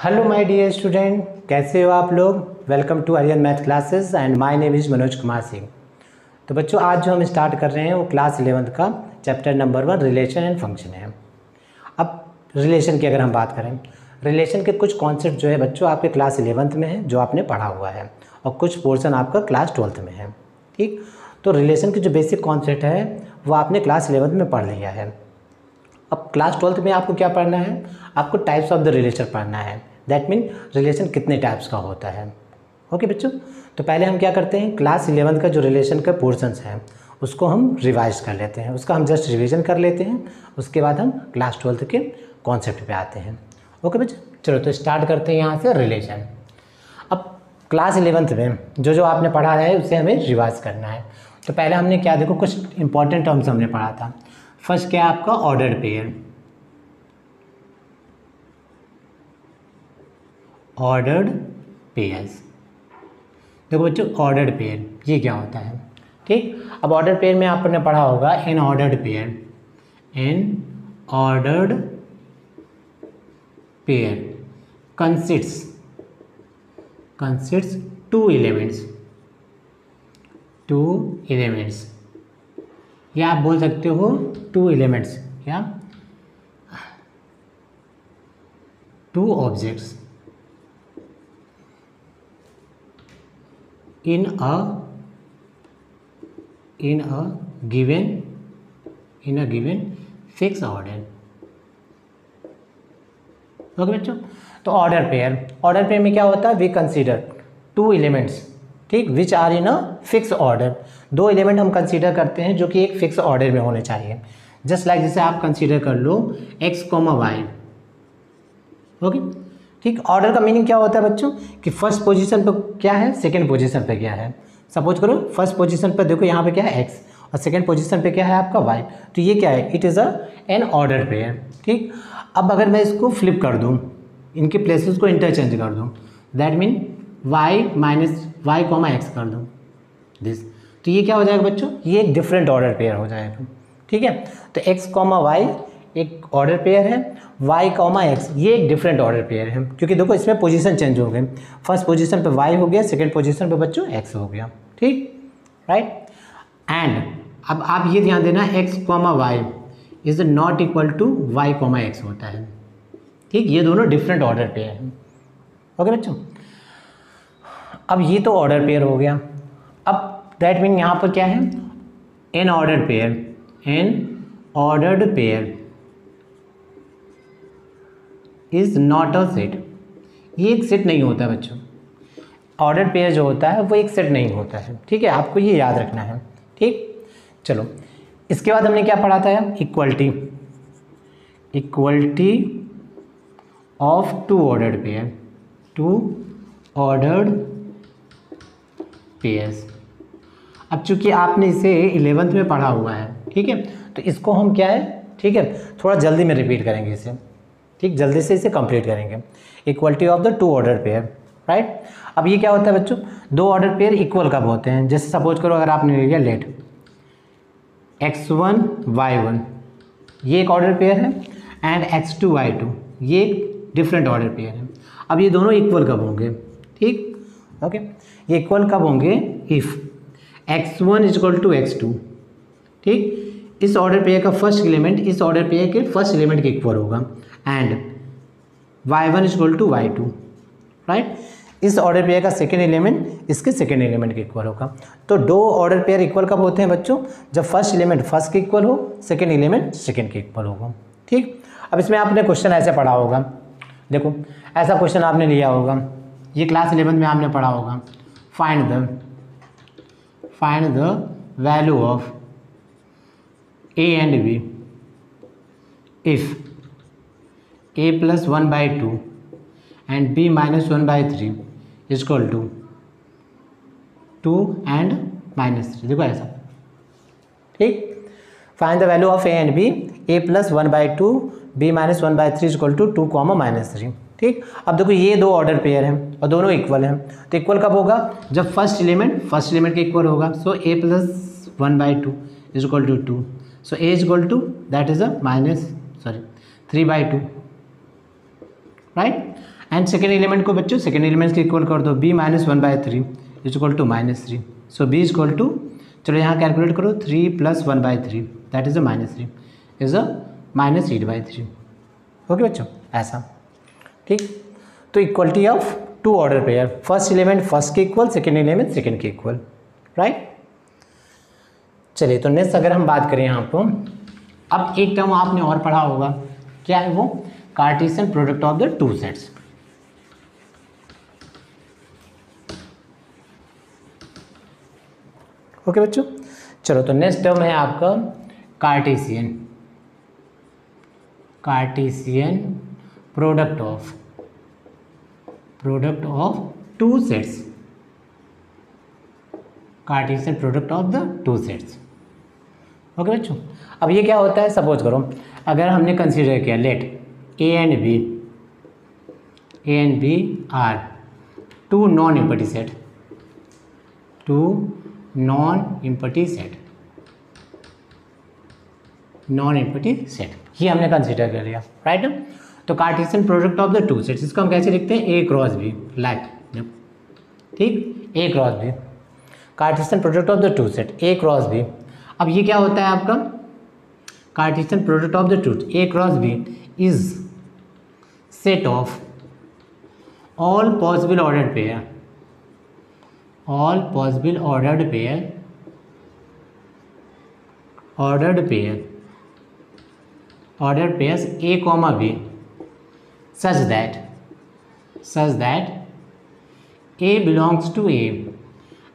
Hello my dear student, कैसे हो आप लोग। Welcome to Aryan math classes and my name is Manoj Kumar Singh. तो बच्चों, आज जो हम स्टार्ट कर रहे हैं वो क्लास 11th का chapter number 1 relation and function है। अब रिलेशन की अगर हम बात करें, रिलेशन के कुछ कॉन्सेप्ट जो है बच्चों आपके क्लास 11th में है, जो आपने पढ़ा हुआ है, और कुछ पोर्शन आपका क्लास 12th में है। ठीक, तो रिलेशन के जो बेसिक कॉन्सेप्ट है वो आपने क्लास 11th में पढ़ लिया है। अब क्लास 12th में आपको क्या पढ़ना है, आपको टाइप्स ऑफ द रिलेशन पढ़ना है। दैट मीन रिलेशन कितने टाइप्स का होता है। ओके बच्चों, तो पहले हम क्या करते हैं, क्लास 11th का जो रिलेशन का पोर्शंस है उसको हम रिवाइज कर लेते हैं, उसका हम जस्ट रिवीजन कर लेते हैं। उसके बाद हम क्लास 12th के कॉन्सेप्ट पे आते हैं। ओके बच्चों, चलो तो स्टार्ट करते हैं यहाँ से रिलेशन। अब क्लास 11th में जो जो आपने पढ़ा है उसे हमें रिवाइज करना है। तो पहले हमने क्या देखो, कुछ इंपॉर्टेंट टर्म्स हमने पढ़ा था। फर्स्ट क्या है आपका, ऑर्डर्ड पेयर। ऑर्डर्ड पेयर्स, देखो बच्चों ऑर्डर्ड पेयर ये क्या होता है। ठीक, अब ऑर्डर्ड पेयर में आपने पढ़ा होगा N ordered pair. N ordered pair consists two elements, या आप बोल सकते हो टू एलिमेंट्स या two objects in a given fixed order। Okay बच्चों, तो ऑर्डर पेयर में क्या होता है, वी कंसीडर टू एलिमेंट्स, ठीक, which are in a fix order. दो एलिमेंट हम कंसीडर करते हैं जो कि एक फिक्स ऑर्डर में होने चाहिए। जस्ट लाइक जैसे आप कंसीडर कर लो x, y। ओके, ठीक, ऑर्डर का मीनिंग क्या होता है बच्चों कि फर्स्ट पोजीशन पर क्या है, सेकंड पोजीशन पे क्या है। सपोज करो फर्स्ट पोजीशन पर देखो यहाँ पे क्या है x, और सेकंड पोजीशन पे क्या है आपका y। तो ये क्या है, it is an order pair. ठीक, अब अगर मैं इसको फ्लिप कर दूँ, इनके प्लेसेस को इंटरचेंज कर दूँ, that mean y minus y comma x कर दूँ दिस, तो ये क्या हो जाएगा बच्चों, ये एक डिफरेंट ऑर्डर पेयर हो जाएगा। ठीक है, तो x कॉमा वाई एक ऑर्डर पेयर है, y कॉमा एक्स ये एक डिफरेंट ऑर्डर पेयर है, क्योंकि देखो इसमें पोजीशन चेंज हो गए। फर्स्ट पोजीशन पे y हो गया, सेकंड पोजीशन पे बच्चों x हो गया। ठीक, राइट। एंड अब आप ये ध्यान देना, x comma y is not equal to y comma x होता है। ठीक, ये दोनों डिफरेंट ऑर्डर पेयर हैं। ओके बच्चों, अब ये तो ऑर्डर पेयर हो गया। अब दैट मीन यहाँ पर क्या है, an order pair is not a set. ये एक सेट नहीं होता है बच्चों, ऑर्डर पेयर जो होता है वो एक सेट नहीं होता है। ठीक है, आपको ये याद रखना है। ठीक, चलो इसके बाद हमने क्या पढ़ा था यार, equality of two ordered pairs. अब चूंकि आपने इसे 11th में पढ़ा हुआ है, ठीक है, तो इसको हम क्या है, ठीक है, थोड़ा जल्दी में रिपीट करेंगे इसे। ठीक, जल्दी से इसे कंप्लीट करेंगे। Equality of the to order pair, right. अब ये क्या होता है बच्चों, दो ऑर्डर पेयर इक्वल कब होते हैं, जैसे सपोज करो अगर आपने ले लिया लेट x1 y1, ये एक ऑर्डर पेयर है, एंड x2 y2 ये एक डिफरेंट ऑर्डर पेयर है। अब ये दोनों इक्वल कब होंगे, ठीक, ओके, ये इक्वल कब होंगे, if x1 is equal to x2। ठीक, इस ऑर्डर पेयर का फर्स्ट एलिमेंट इस ऑर्डर पेयर के फर्स्ट एलिमेंट के इक्वल होगा, and y1 is equal to y2, right. इस ऑर्डर पेयर का सेकेंड एलिमेंट इसके सेकेंड एलिमेंट के इक्वल होगा। तो दो ऑर्डर पेयर इक्वल कब होते हैं बच्चों, जब फर्स्ट एलिमेंट फर्स्ट के इक्वल हो, सेकेंड एलिमेंट सेकेंड के इक्वल होगा। ठीक, अब इसमें आपने क्वेश्चन ऐसे पढ़ा होगा, देखो ऐसा क्वेश्चन आपने लिया होगा, ये क्लास 11 में आपने पढ़ा होगा, find the value of a and b if a plus 1/2 and b minus 1/3 is equal to 2 and -3। देखो ऐसा, ठीक, find the value of a and b, a plus 1/2 b minus 1/3 is equal to 2, -3। ठीक, अब देखो ये दो order pair हैं और दोनों इक्वल हैं, तो इक्वल कब होगा, जब फर्स्ट एलिमेंट के इक्वल होगा। सो a plus 1/2 is equal to 2, so a is equal to that is a -3/2। Right. And second element को बच्चों सेकेंड एलिमेंट के इक्वल कर दो, b minus 1/3 is equal to -3। So b is equal to, चलो यहाँ calculate करो, 3 + 1/3 that is a -3 is a -8/3। Okay बच्चों, ऐसा ठीक। तो equality of two order pair, first element first के इक्वल, सेकेंड एलिमेंट सेकेंड के इक्वल, राइट। चलिए तो नेक्स्ट अगर हम बात करें यहाँ पर, अब एक टर्म आपने और पढ़ा होगा, क्या है वो? Cartesian product of the two sets. Okay बच्चों, चलो तो नेक्स्ट टर्म है आपका Cartesian product of two sets, Cartesian product of the two sets. Okay बच्चों, अब ये क्या होता है? सपोज करो अगर हमने कंसीडर किया, let A and B are two non empty set, ये हमने कंसीडर कर लिया, राइट। तो Cartesian product of the two sets, इसको हम कैसे लिखते हैं? ए क्रॉस बी, लाइक, ठीक, A cross B, Cartesian product of the two set A cross B. अब ये क्या होता है आपका? Cartesian product of the two A cross B is set of all possible ordered pair, ordered pairs A, B such that A belongs to A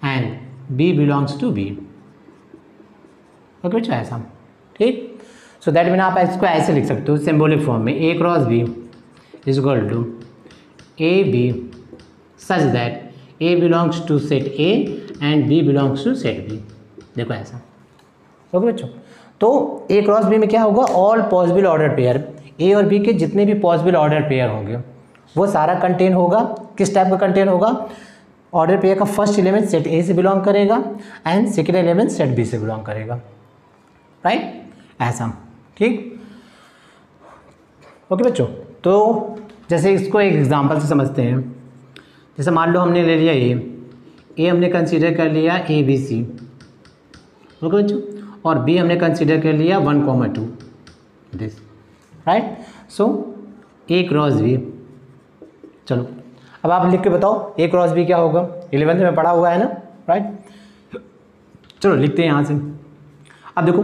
and B belongs to B। Okay बच्चों, ऐसा, ठीक। सो that mean आप इसको ऐसे लिख सकते हो symbolic form में, A cross B is equal to A B such that A belongs to set A and B belongs to set B। देखो ऐसा, ओके बच्चों। तो A क्रॉस B में क्या होगा? All possible order pair, A और B के जितने भी पॉसिबल ऑर्डर पेयर होंगे वो सारा कंटेन होगा। किस टाइप का कंटेन होगा? ऑर्डर पेयर का फर्स्ट एलिमेंट सेट A से बिलोंग करेगा and second element set B से बिलोंग करेगा, राइट, ऐसा, ठीक। ओके बच्चों, तो जैसे इसको एक एग्जांपल से समझते हैं। जैसे मान लो हमने ले लिया ए हमने कंसीडर कर लिया ABC, ओके बच्चों, और B हमने कंसीडर कर लिया 1,2 this, right. So A cross B, चलो अब आप लिख के बताओ A क्रॉस B क्या होगा? 11th में पढ़ा हुआ है ना, राइट। चलो लिखते हैं यहाँ से। अब देखो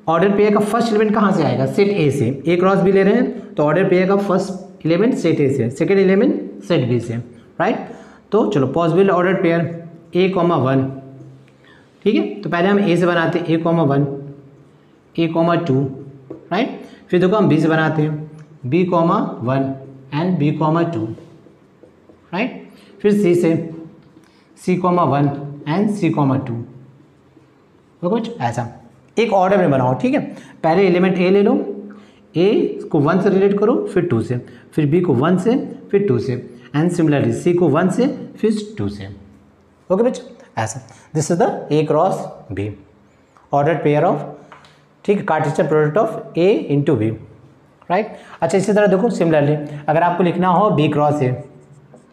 ऑर्डर पेयर का फर्स्ट एलिमेंट कहाँ से आएगा? सेट A से। A क्रॉस B ले रहे हैं तो ऑर्डर पेयर का फर्स्ट एलिमेंट सेट A से, सेकेंड एलिमेंट सेट B से, राइट। तो चलो पॉसिबल ऑर्डर पेयर A, 1, ठीक है। तो पहले हम A से बनाते हैं A, 1, A, 2, राइट। फिर देखो हम B से बनाते हैं B, 1 एंड B, 2, राइट। फिर C से C, 1 एंड C, 2, ओके, ऐसा एक ऑर्डर में बनाओ, ठीक है। पहले एलिमेंट A ले लो, A को 1 से रिलेट करो, फिर 2 से, फिर B को 1 से, फिर 2 से, एंड सिमिलरली C को 1 से, फिर 2 से, ओके बच्चों, ऐसा। This is the A cross B order pair of, ठीक, Cartesian product of A into B, right. अच्छा इसी तरह देखो सिमिलरली अगर आपको लिखना हो B cross A,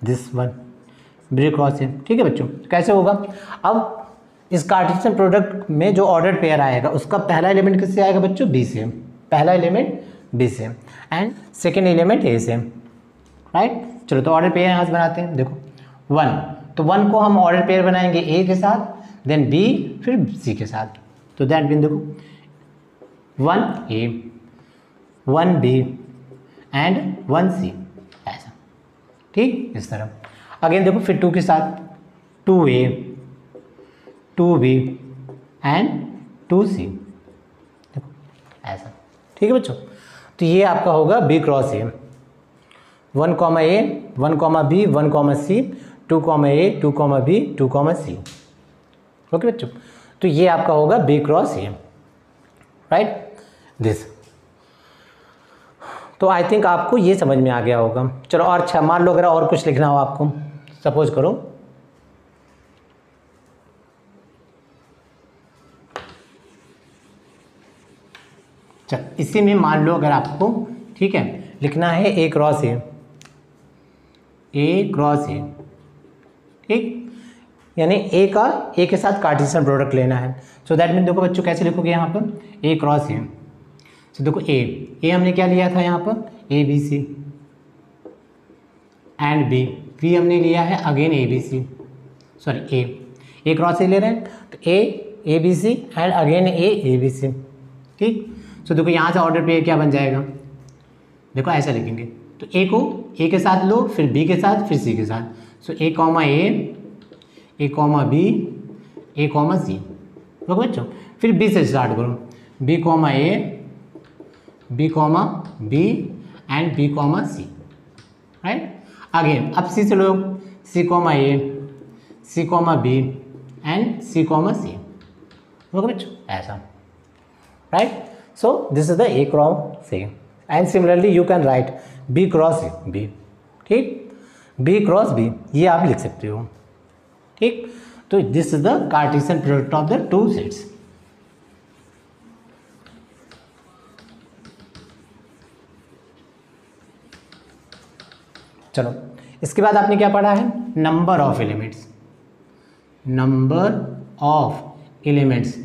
this one B cross A, ठीक है बच्चों, कैसे होगा? अब इस कार्टेशियन प्रोडक्ट में जो ऑर्डर पेयर आएगा उसका पहला एलिमेंट किससे आएगा बच्चों? B से, पहला एलिमेंट B से एंड सेकेंड एलिमेंट A से, राइट। चलो तो ऑर्डर पेयर यहाँ से बनाते हैं। देखो 1, तो 1 को हम ऑर्डर पेयर बनाएंगे A के साथ, देन B, फिर C के साथ। तो दैट मीन देखो 1A, 1B एंड 1C, ऐसा, ठीक, इस तरह। अगेन देखो फिर 2 के साथ 2A, 2B एंड 2C, देखो ऐसा, ठीक है बच्चों। तो ये आपका होगा B cross A, 1, A, 1, B, 1, C, 2A, 2B, 2C, okay बच्चों। तो ये आपका होगा B cross A, right, this. तो आई थिंक आपको ये समझ में आ गया होगा। चलो और अच्छा मान लो अगर और कुछ लिखना हो आपको, सपोज करो चल इसी में मान लो अगर आपको, ठीक है, लिखना है A cross A, A cross ए, ठीक, यानी ए का ए के साथ कार्टेशियन प्रोडक्ट लेना है। सो दैट मीन देखो बच्चों कैसे लिखोगे यहाँ पर ए क्रॉस ए। सो देखो ए हमने क्या लिया था यहाँ पर a B c and B हमने लिया है again a B c, sorry A cross A ले रहे हैं तो a B c and again a B c, ठीक। सो देखो यहाँ से ऑर्डर पे क्या बन जाएगा, देखो ऐसा लिखेंगे तो ए को ए के साथ लो, फिर बी के साथ, फिर सी के साथ। So A comma B, A comma C, okay बच्चों। फिर बी से स्टार्ट करो, B comma A, B comma B and B comma C, right. Again अब सी से लो, C comma A, C comma B and C comma C, okay बच्चों, ऐसा, right. So this is the A cross A and similarly you can write B cross B, ठीक, B cross B ये आप लिख सकते हो, ठीक। तो this is the Cartesian product of the two sets. चलो इसके बाद आपने क्या पढ़ा है, number of elements, number of elements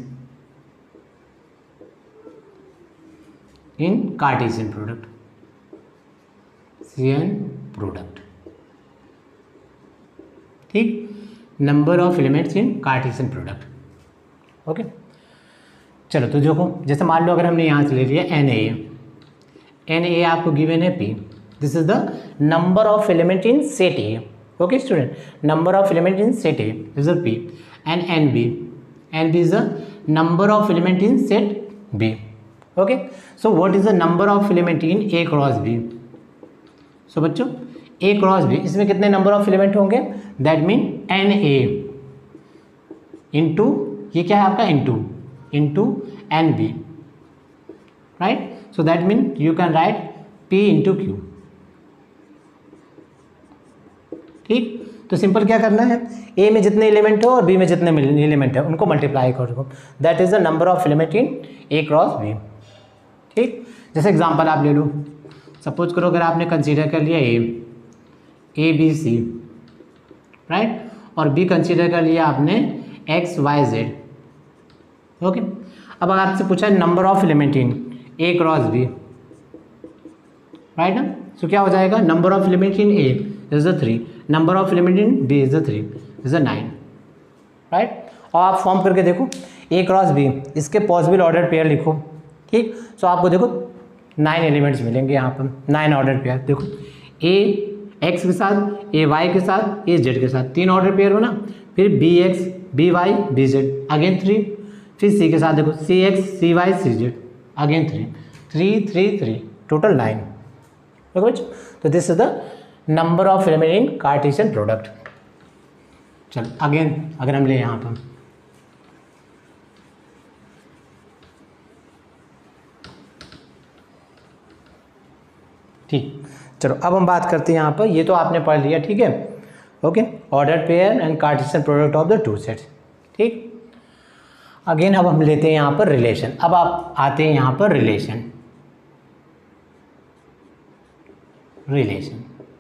in Cartesian product, CN product, ठीक, number of elements in Cartesian product, okay. चलो तो देखो जैसे मान लो अगर हमने यहाँ से ले लिया एन ए आपको गिवन है P, this is the number of element in set A, okay student, number of element in set A is a P and N B is the number of element in set B, okay. So what is the number of element in A cross B. So बच्चों A cross B इसमें कितने number of element होंगे, that mean N A into ये क्या है आपका into N B, right. So that mean you can right P into Q, ठीक। तो सिंपल क्या करना है, ए में जितने एलिमेंट हो और बी में जितने एलिमेंट है उनको मल्टीप्लाई करो, that is the number of element in A cross B, ठीक। जैसे एग्जांपल आप ले लो, सपोज करो अगर आपने कंसीडर कर लिया ए बी सी, राइट, और बी कंसीडर कर लिया आपने एक्स वाई जेड, ओके। अब अगर आपसे पूछा number of element in A cross B, right ना, सो क्या हो जाएगा, number of element in A is the 3, number of element in B is the 3 is the 9, right. और आप फॉर्म करके देखो ए क्रॉस बी, इसके पॉसिबल ऑर्डर पेयर लिखो, ठीक। सो आपको देखो 9 एलिमेंट्स मिलेंगे यहाँ पर, 9 ऑर्डर पेयर, देखो ए एक्स के साथ, ए वाई के साथ, ए जेड के साथ, 3 ऑर्डर पेयर हो ना, फिर B X B Y B Z again 3, फिर सी के साथ देखो C X C Y C Z again 3 total 9, okay. तो this is the number of element in Cartesian product. चलो अगेन अगर हम ले यहाँ पर ठीक, चलो अब हम बात करते हैं यहाँ पर, ये तो आपने पढ़ लिया, ठीक है, okay, order pair and Cartesian product of the two sets, ठीक। अगेन अब हम लेते हैं यहाँ पर रिलेशन, अब आप आते हैं यहाँ पर रिलेशन,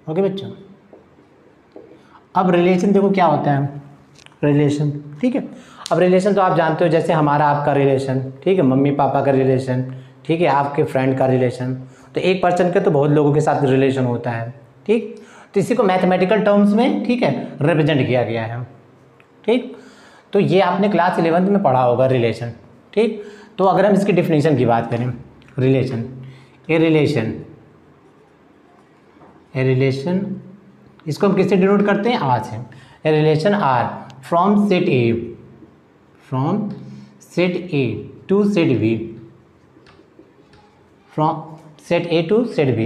ओके बच्चों। अब रिलेशन देखो क्या होता है, रिलेशन, ठीक है। अब रिलेशन तो आप जानते हो, जैसे हमारा आपका रिलेशन, ठीक है, मम्मी पापा का रिलेशन, ठीक है, आपके फ्रेंड का रिलेशन, तो एक पर्सन के तो बहुत लोगों के साथ रिलेशन होता है, ठीक। तो इसी को मैथमेटिकल टर्म्स में, ठीक है, रिप्रेजेंट किया गया है, ठीक। तो ये आपने क्लास 11th में पढ़ा होगा रिलेशन, ठीक। तो अगर हम इसकी डिफिनीशन की बात करें, ए रिलेशन इसको हम किससे डिनोट करते हैं, आर से। A relation R from set A to set B, from set A to set B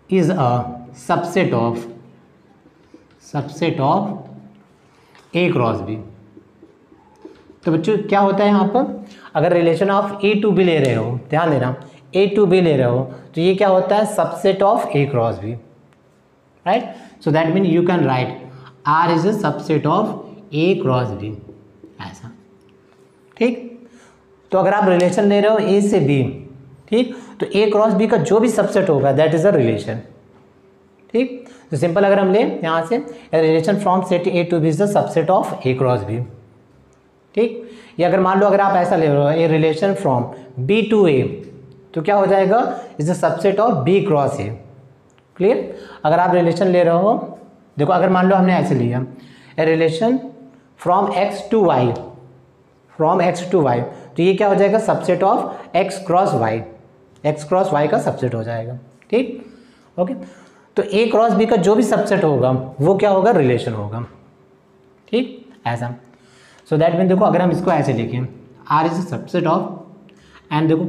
is a subset of A cross B. तो बच्चों क्या होता है यहाँ पर, अगर relation of A to B ले रहे हो, ध्यान देना, ए टू बी ले रहे हो, तो ये क्या होता है, subset of A cross B, right. So that mean you can write R is a subset of A cross B, ऐसा, ठीक। तो अगर आप रिलेशन ले रहे हो ए से बी, ठीक, तो ए क्रॉस बी का जो भी सबसेट होगा दैट इज अ रिलेशन, ठीक। तो सिंपल अगर हम लें यहाँ से, relation from set A to B is the subset of A cross B. ठीक, या अगर मान लो अगर आप ऐसा ले रहे हो, a relation from B to A, तो क्या हो जाएगा, is the subset of B cross A. Clear. अगर आप रिलेशन ले रहे हो, देखो अगर मान लो हमने ऐसे लिया, a relation from X to Y, from X to Y, तो ये क्या हो जाएगा, subset of X cross Y, X cross Y का सबसेट हो जाएगा। ठीक, ओके। तो ए क्रॉस बी का जो भी सबसेट होगा वो क्या होगा, रिलेशन होगा। ठीक, ऐसा। सो दैट मीन देखो अगर हम इसको ऐसे लिखें, R is subset of, and देखो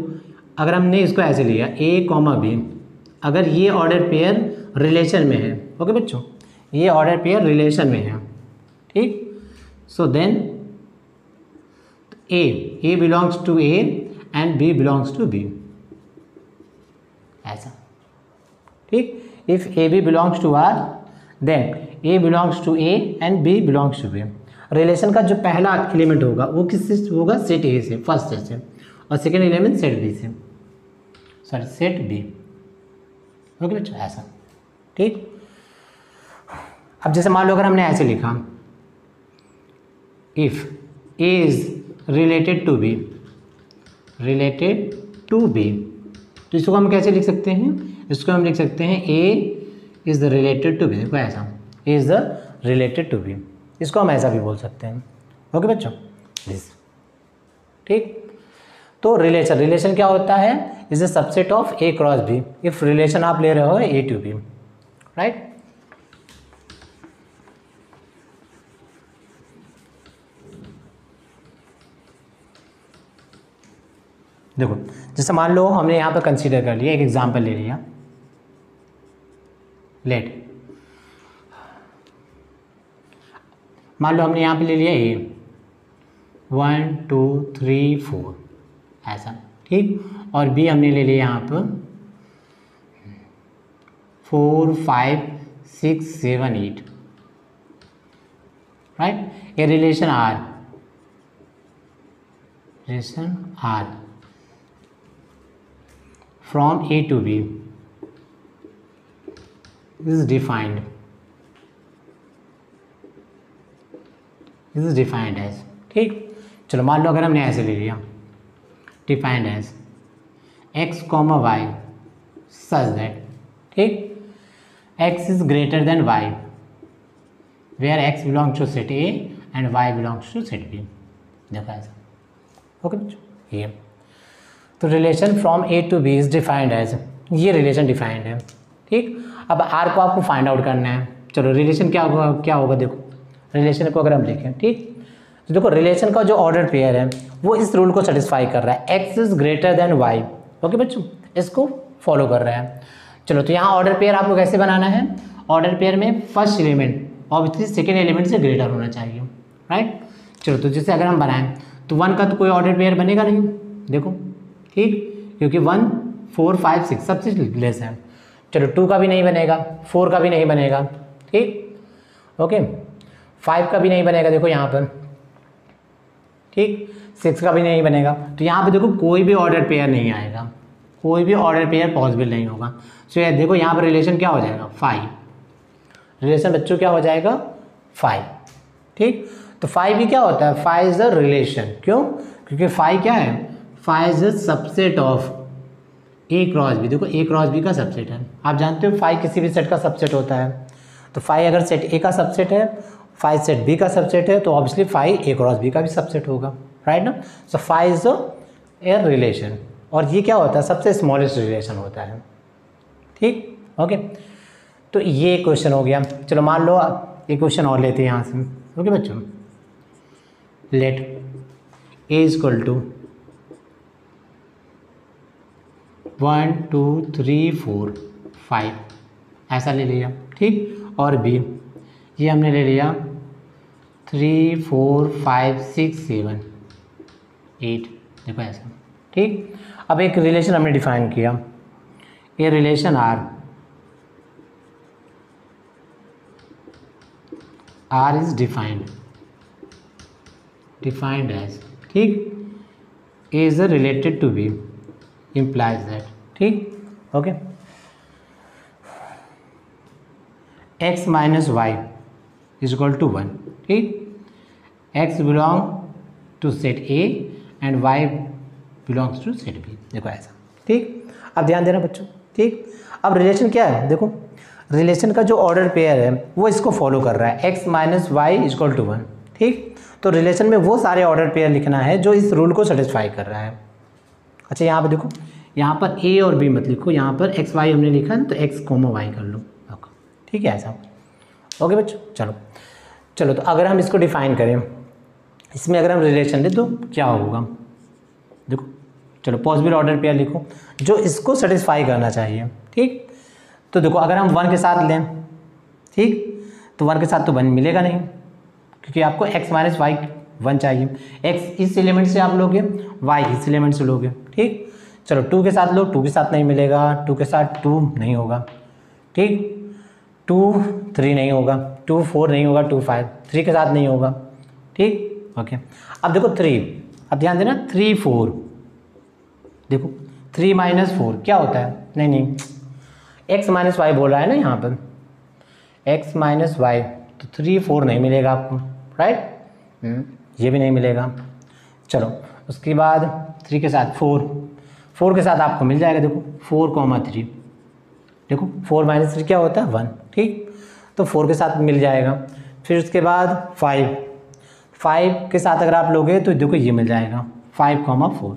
अगर हमने इसको ऐसे लिया ए कॉमा बी, अगर ये ऑर्डर पेयर रिलेशन में है, ओके बच्चों, ये ऑर्डर पेयर रिलेशन में है। ठीक, so then a belongs to A and B belongs to B, ऐसा। ठीक, if A B belongs to R, then a belongs to A and B belongs to B. रिलेशन का जो पहला एलिमेंट होगा वो किससे होगा, सेट ए से, फर्स्ट सेट से, और सेकेंड एलिमेंट सेट बी से, सॉरी सेट बी। ओके बच्चों, ऐसा। ठीक, अब जैसे मान लो अगर हमने ऐसे लिखा, if a is related to b, related to b, तो इसको हम कैसे लिख सकते हैं, इसको हम लिख सकते हैं A is the related to B. देखो ऐसा, A is the related to B, इसको हम ऐसा भी बोल सकते हैं। ओके बच्चों, दिस। ठीक, तो रिलेशन क्या होता है, is the subset of A cross B, if relation आप ले रहे हो ए टू बी, राइट। देखो जैसे मान लो हमने यहाँ पर कंसीडर कर लिया, एक एग्जांपल ले लिया, लेट मान लो हमने यहाँ पे ले लिया ए 1 2 3 4 ऐसा। ठीक, और बी हमने ले लिया यहाँ पर 4 5 6 7 8, right. A relation R from A to B is defined as, ठीक। चलो मान लो अगर हमने ऐसे ले लिया, defined as x comma y such that, ठीक, x is greater than y where x belongs to set A and y belongs to set B। देखो ऐसा, ओके बच्चों। ये तो relation from A to B is defined as, ये relation defined है। ठीक, अब आर को आपको फाइंड आउट करना है। चलो रिलेशन क्या होगा, देखो रिलेशन को अगर हम देखें, ठीक, तो देखो रिलेशन का जो ऑर्डर पेयर है वो इस रूल को सेटिस्फाई कर रहा है, x is greater than y. Okay बच्चों, इसको फॉलो कर रहा है। चलो तो यहाँ ऑर्डर पेयर आपको कैसे बनाना है, ऑर्डर पेयर में first element obviously second element से ग्रेटर होना चाहिए, राइट। चलो तो जैसे अगर हम बनाएं तो 1 का तो कोई ऑर्डर पेयर बनेगा नहीं, देखो, ठीक, क्योंकि 1 4 5 6 सबसे लेस है। चलो 2 का भी नहीं बनेगा, 4 का भी नहीं बनेगा, ठीक, ओके, 5 का भी नहीं बनेगा, देखो यहाँ पर, ठीक, 6 का भी नहीं बनेगा। तो यहाँ पे देखो कोई भी ऑर्डर पेयर नहीं आएगा, कोई भी ऑर्डर पेयर पॉसिबल नहीं होगा। सो ये देखो यहाँ पर रिलेशन क्या हो जाएगा, 5, रिलेशन बच्चों क्या हो जाएगा, 5, ठीक। तो 5 भी क्या होता है, 5 इज अ रिलेशन, क्यों, क्योंकि 5 क्या है, 5 is a subset of A cross B. देखो ए क्रॉस बी का सबसेट है, आप जानते हो 5 किसी भी सेट का सबसेट होता है। तो 5 अगर सेट ए का सबसेट है, 5 सेट बी का सबसेट है, तो ऑब्वियसली 5 ए क्रॉस बी का भी सबसेट होगा, राइट ना। सो 5 इज ए रिलेशन, और ये क्या होता है, सबसे स्मॉलेस्ट रिलेशन होता है, ठीक, ओके। तो ये क्वेश्चन हो गया। चलो मान लो एक क्वेश्चन और लेते हैं यहाँ से, ओके बच्चों। Let A is equal to 1 2 3 4 5 ऐसा ले लिया, ठीक, और बी ये हमने ले लिया 3 4 5 6 7 8, देखो ऐसा, ठीक। अब एक रिलेशन हमने डिफाइन किया, ये relation R is defined as, ठीक, A is related to B implies that, ठीक, okay. x minus Y is equal to 1, ठीक। x belong to set A and y belongs to set B, देखो ऐसा, ठीक। अब ध्यान देना बच्चों, ठीक। अब रिलेशन क्या है, देखो रिलेशन का जो ऑर्डर पेयर है वो इसको फॉलो कर रहा है, x minus Y is equal to 1, ठीक। तो रिलेशन में वो सारे ऑर्डर पेयर लिखना है जो इस रूल को सेटिस्फाई कर रहा है। अच्छा यहाँ पर देखो, यहाँ पर a और b मत लिखो, यहाँ पर x y हमने लिखा है तो x कोमा y कर लो, ठीक है ऐसा। ओके बच्चों, चलो तो अगर हम इसको डिफाइन करें, इसमें अगर हम रिलेशन लें तो क्या होगा, देखो चलो पॉसिबल ऑर्डर पेयर लिखो जो इसको सेटिस्फाई करना चाहिए, ठीक। तो देखो अगर हम 1 के साथ लें, ठीक, तो 1 के साथ तो 1 मिलेगा नहीं, क्योंकि आपको x माइनस वाई 1 चाहिए। x इस एलिमेंट से आप लोगे, y इस एलिमेंट से लोगे, ठीक। चलो 2 के साथ लो, 2 के साथ नहीं मिलेगा, 2 के साथ 2 नहीं होगा, ठीक। 2 3 नहीं होगा, 2 4 नहीं होगा, 2 5 3 के साथ नहीं होगा, ठीक। ओके अब देखो 3, अब ध्यान देना 3 4, देखो 3 माइनस 4 क्या होता है, नहीं x माइनस वाई बोल रहा है ना यहाँ पर, x माइनस वाई, तो 3 4 नहीं मिलेगा आपको, राइट, ये भी नहीं मिलेगा। चलो उसके बाद 3 के साथ 4 के साथ आपको मिल जाएगा, देखो 4, 3, देखो 4 माइनस 3 क्या होता है 1, ठीक। तो 4 के साथ मिल जाएगा। फिर उसके बाद 5 के साथ अगर आप लोगे तो देखो ये मिल जाएगा 5, 4,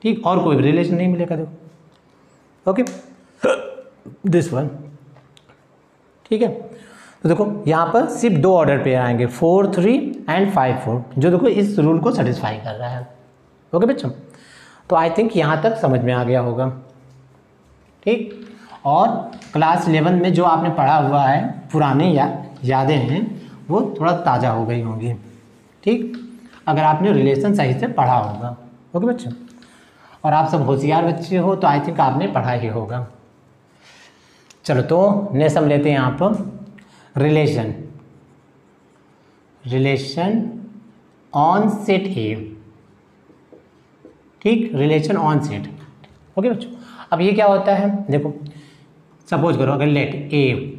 ठीक। और कोई भी रिलेशन नहीं मिलेगा, देखो ओके दिस वन, ठीक है। तो देखो यहाँ पर सिर्फ 2 ऑर्डर पेयर आएंगे, 4 3 एंड 5 4, जो देखो इस रूल को सेटिस्फाई कर रहा है। ओके बच्चों, तो आई थिंक यहाँ तक समझ में आ गया होगा, ठीक। और क्लास 11 में जो आपने पढ़ा हुआ है, पुरानी यादें हैं वो थोड़ा ताज़ा हो गई होंगी, ठीक, अगर आपने रिलेशन सही से पढ़ा होगा। ओके बच्चों, और आप सब होशियार बच्चे हो तो आई थिंक आपने पढ़ा ही होगा। चलो तो नेक्स्ट हम लेते हैं यहाँ पर रिलेशन ऑन सेट ए, ठीक, रिलेशन ऑन सेट। ओके बच्चों, अब ये क्या होता है, देखो सपोज करो अगर let A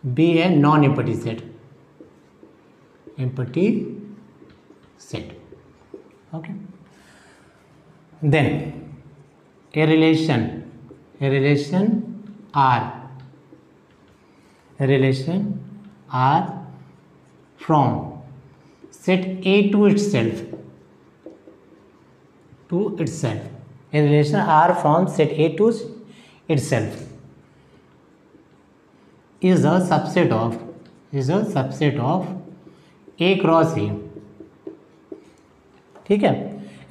B a non empty set, okay, then a relation R from set A to itself, a relation R from set A to itself is a subset of A cross A, ठीक है।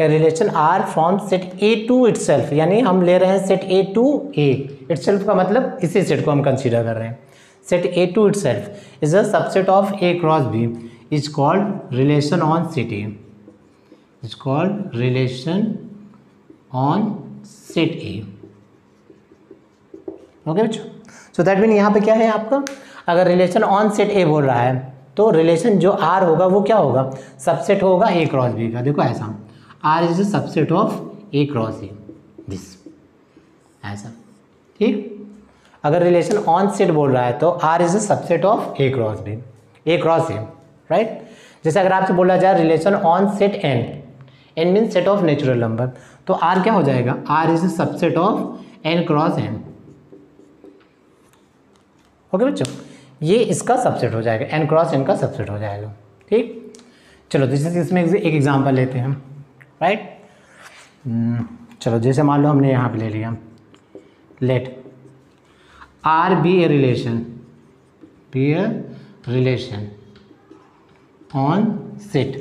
A relation R from set A to itself, यानी हम ले रहे हैं set A to A, itself का मतलब इसी सेट को हम कंसीडर कर रहे हैं। Set A to itself is a subset of A cross B is called relation on set A, is called relation on set A। Okay बच्चों, so that mean यहाँ पे क्या है आपका, अगर रिलेशन ऑन सेट A बोल रहा है तो रिलेशन जो R होगा वो क्या होगा, सबसेट होगा A क्रॉस B का। देखो ऐसा R is a subset of A cross A, this ऐसा, ठीक। अगर रिलेशन ऑन सेट बोल रहा है तो R is a subset of A cross B, A cross A, right. जैसे अगर आपसे बोला जाए relation on set N mean set of natural number, तो R क्या हो जाएगा, R is a subset of N cross N। Okay बच्चों, ये इसका सबसेट हो जाएगा, N क्रॉस N का सबसेट हो जाएगा, ठीक। चलो तो इसमें एक एग्जांपल लेते हैं, राइट। चलो जैसे मान लो हमने यहाँ पे ले लिया, late R be a relation on set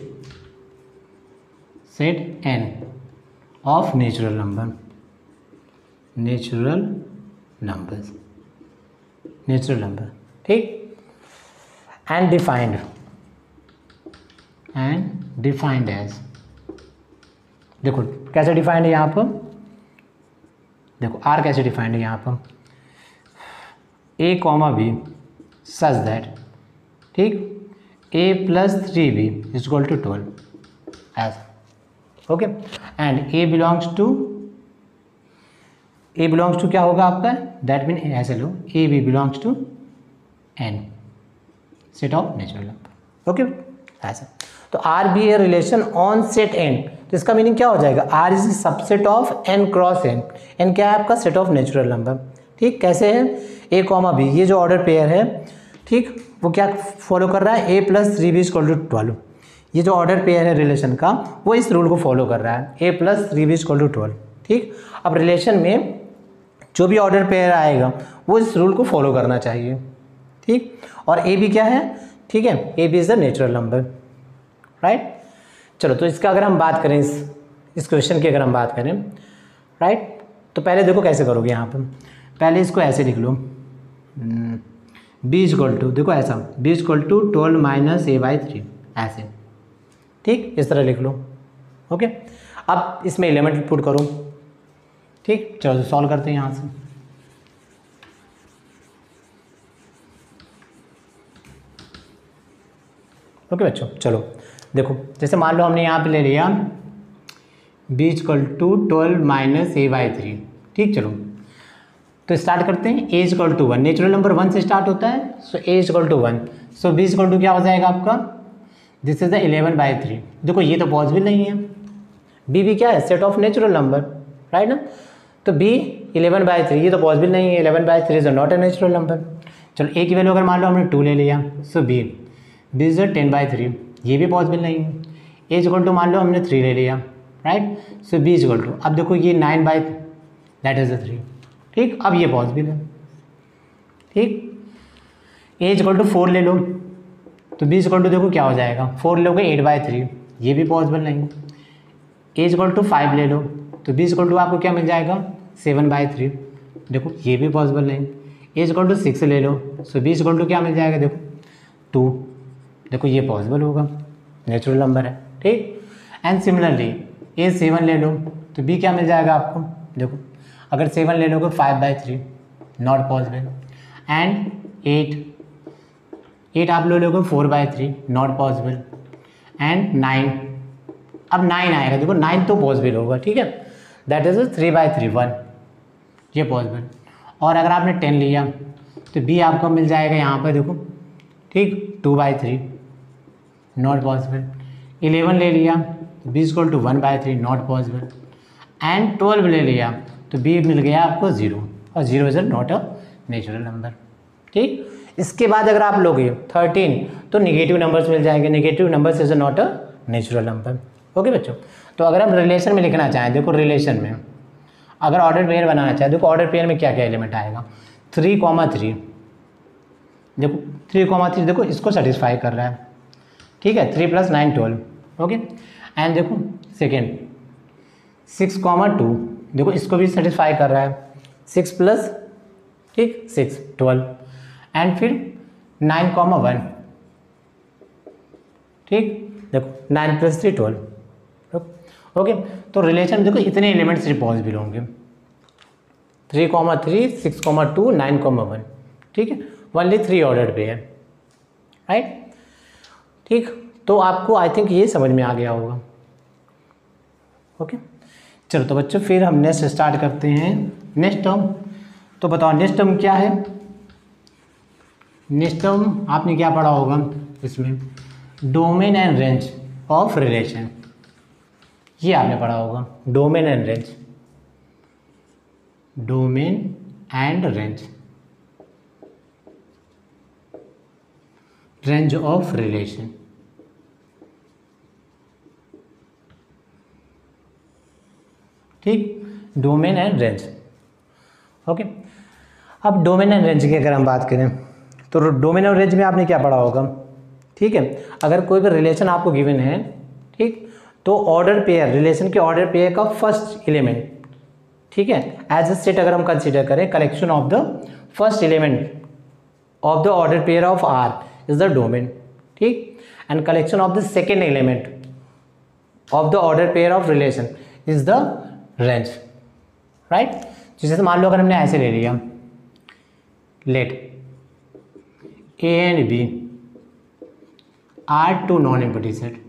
N of natural number, ठीक, and defined as, देखो कैसे डिफाइंड है यहाँ पर, देखो R कैसे डिफाइंड है यहाँ पर, A comma B such that, ठीक, A plus 3B is equal to 12 ऐसा, okay, and A belongs to A belongs to क्या होगा आपका, दैट मीन ऐसे लो, A B belongs to N set of natural number. Okay, ऐसा। तो R be a relation on set N, तो इसका मीनिंग क्या हो जाएगा, R is subset of N cross N. N क्या है आपका, सेट ऑफ नेचुरल नंबर। ठीक, कैसे है, ए कॉमा बी, ये जो ऑर्डर पेयर है, ठीक, वो क्या फॉलो कर रहा है, ए प्लस 3b इक्वल टू 12। ये जो ऑर्डर पेयर है रिलेशन का, वो इस रूल को फॉलो कर रहा है, ए प्लस 3b इक्वल टू 12। ठीक, अब रिलेशन में जो भी ऑर्डर पेयर आएगा वो इस रूल को फॉलो करना चाहिए। ठीक, और ए बी क्या है, ठीक है, a b is the natural number, right. चलो, तो इसका अगर हम बात करें, इस क्वेश्चन की अगर हम बात करें, राइट, तो पहले देखो कैसे करोगे, यहाँ पर पहले इसको ऐसे लिख लो, बी इक्वल टू, देखो ऐसा, b equal to 12 minus A by 3, ऐसे। ठीक, इस तरह लिख लो। ओके, अब इसमें एलिमेंट पुट करो। ठीक, चलो सॉल्व करते हैं यहाँ से। ओके बच्चों, चलो देखो, जैसे मान लो हमने यहाँ पे ले लिया B equal to 12 minus A by 3। ठीक, चलो तो स्टार्ट करते हैं, A equal to 1, natural number 1 से स्टार्ट होता है, so A equal to 1, so B equal to क्या हो जाएगा आपका, दिस इज द 11 बाई 3। देखो ये तो पॉसिबल नहीं है, बी भी क्या है, set of natural number, right ना, तो बी 11 बाई 3 ये तो पॉसिबल नहीं है, 11 by 3 is not a natural number. चलो ए की वैल्यू अगर मान लो हमने 2 ले लिया, सो बी इज 10 बाई 3, ये भी पॉसिबल नहीं है। ए इक्वल टू मान लो हमने 3 ले लिया, right, so B equal to, अब देखो ये 9 बाई दैट इज 3। ठीक, अब ये पॉसिबल है। ठीक, ए इक्वल टू 4 ले लो, तो बी इक्वल टू देखो क्या हो जाएगा, 4 लोगे 8 बाई 3, ये भी पॉसिबल नहीं। ए इक्वल टू 5 ले लो, तो बी इक्वल टू आपको क्या मिल जाएगा, 7 बाई 3, देखो ये भी पॉसिबल नहीं। ए इक्वल टू 6 ले लो, सो बी इक्वल टू क्या मिल जाएगा, देखो 2, देखो ये पॉसिबल होगा, नेचुरल नंबर है। ठीक, एंड सिमिलरली ए 7 ले लो, तो बी क्या मिल जाएगा आपको, देखो अगर 7 ले लोगे 5 बाई 3, नॉट पॉसिबल। एंड 8 आप ले लोगे 4 बाई 3, नॉट पॉसिबल। एंड 9, अब 9 आएगा, देखो 9 तो पॉसिबल होगा, ठीक है, दैट इज 3 बाई 3, 1, ये पॉसिबल। और अगर आपने 10 लिया, तो बी आपको मिल जाएगा यहाँ पर देखो, ठीक, 2 बाई 3, नॉट पॉसिबल। 11 ले लिया, तो b equal to 1 by 3, not possible. And 12 ले लिया, तो बी मिल गया आपको 0, और 0 is not a natural number. ठीक, इसके बाद अगर आप लोगे 13, तो निगेटिव नंबर्स मिल जाएंगे, negative numbers is not a natural number. Okay बच्चों, तो अगर हम रिलेशन में लिखना चाहें, देखो रिलेशन में अगर ऑर्डर पेयर बनाना चाहें, देखो ऑर्डर पेयर में क्या क्या एलिमेंट आएगा, 3,3, देखो 3,3 देखो इसको सेटिस्फाई कर रहा है। ठीक है, 3 + 9 12, ओके। एंड देखो सेकेंड 6,2, देखो इसको भी सेटिस्फाई कर रहा है, 6 + ठीक 6 12। एंड फिर 9,1, ठीक, देखो 9 + 3 12, ओके। तो रिलेशन देखो इतने एलिमेंट्स पॉसिबल होंगे, 3,3 6,2 9,1, ठीक है, ओनली 3 ऑर्डर पेयर, राइट। ठीक, तो आपको आई थिंक ये समझ में आ गया होगा। ओके, चलो तो बच्चों फिर हम नेक्स्ट स्टार्ट करते हैं, नेक्स्ट टर्म। तो बताओ नेक्स्ट टर्म क्या है, नेक्स्ट टर्म आपने क्या पढ़ा होगा इसमें, domain and range of relation, ये आपने पढ़ा होगा, domain and range, domain and range, range of relation. ठीक, डोमेन एंड रेंज, ओके। अब डोमेन एंड रेंज की अगर हम बात करें, तो डोमेन और रेंज में आपने क्या पढ़ा होगा, ठीक है, अगर कोई भी रिलेशन आपको गिवन है, ठीक, तो ऑर्डर पेयर, रिलेशन के ऑर्डर पेयर का फर्स्ट एलिमेंट, ठीक है, एज अ सेट अगर हम कंसीडर करें, collection of the first element of the order pair of R is the domain, ठीक, and collection of the second element of the order pair of relation is the range, right. जैसे मान लो अगर हमने ऐसे ले लिया, let A and B are two non empty set,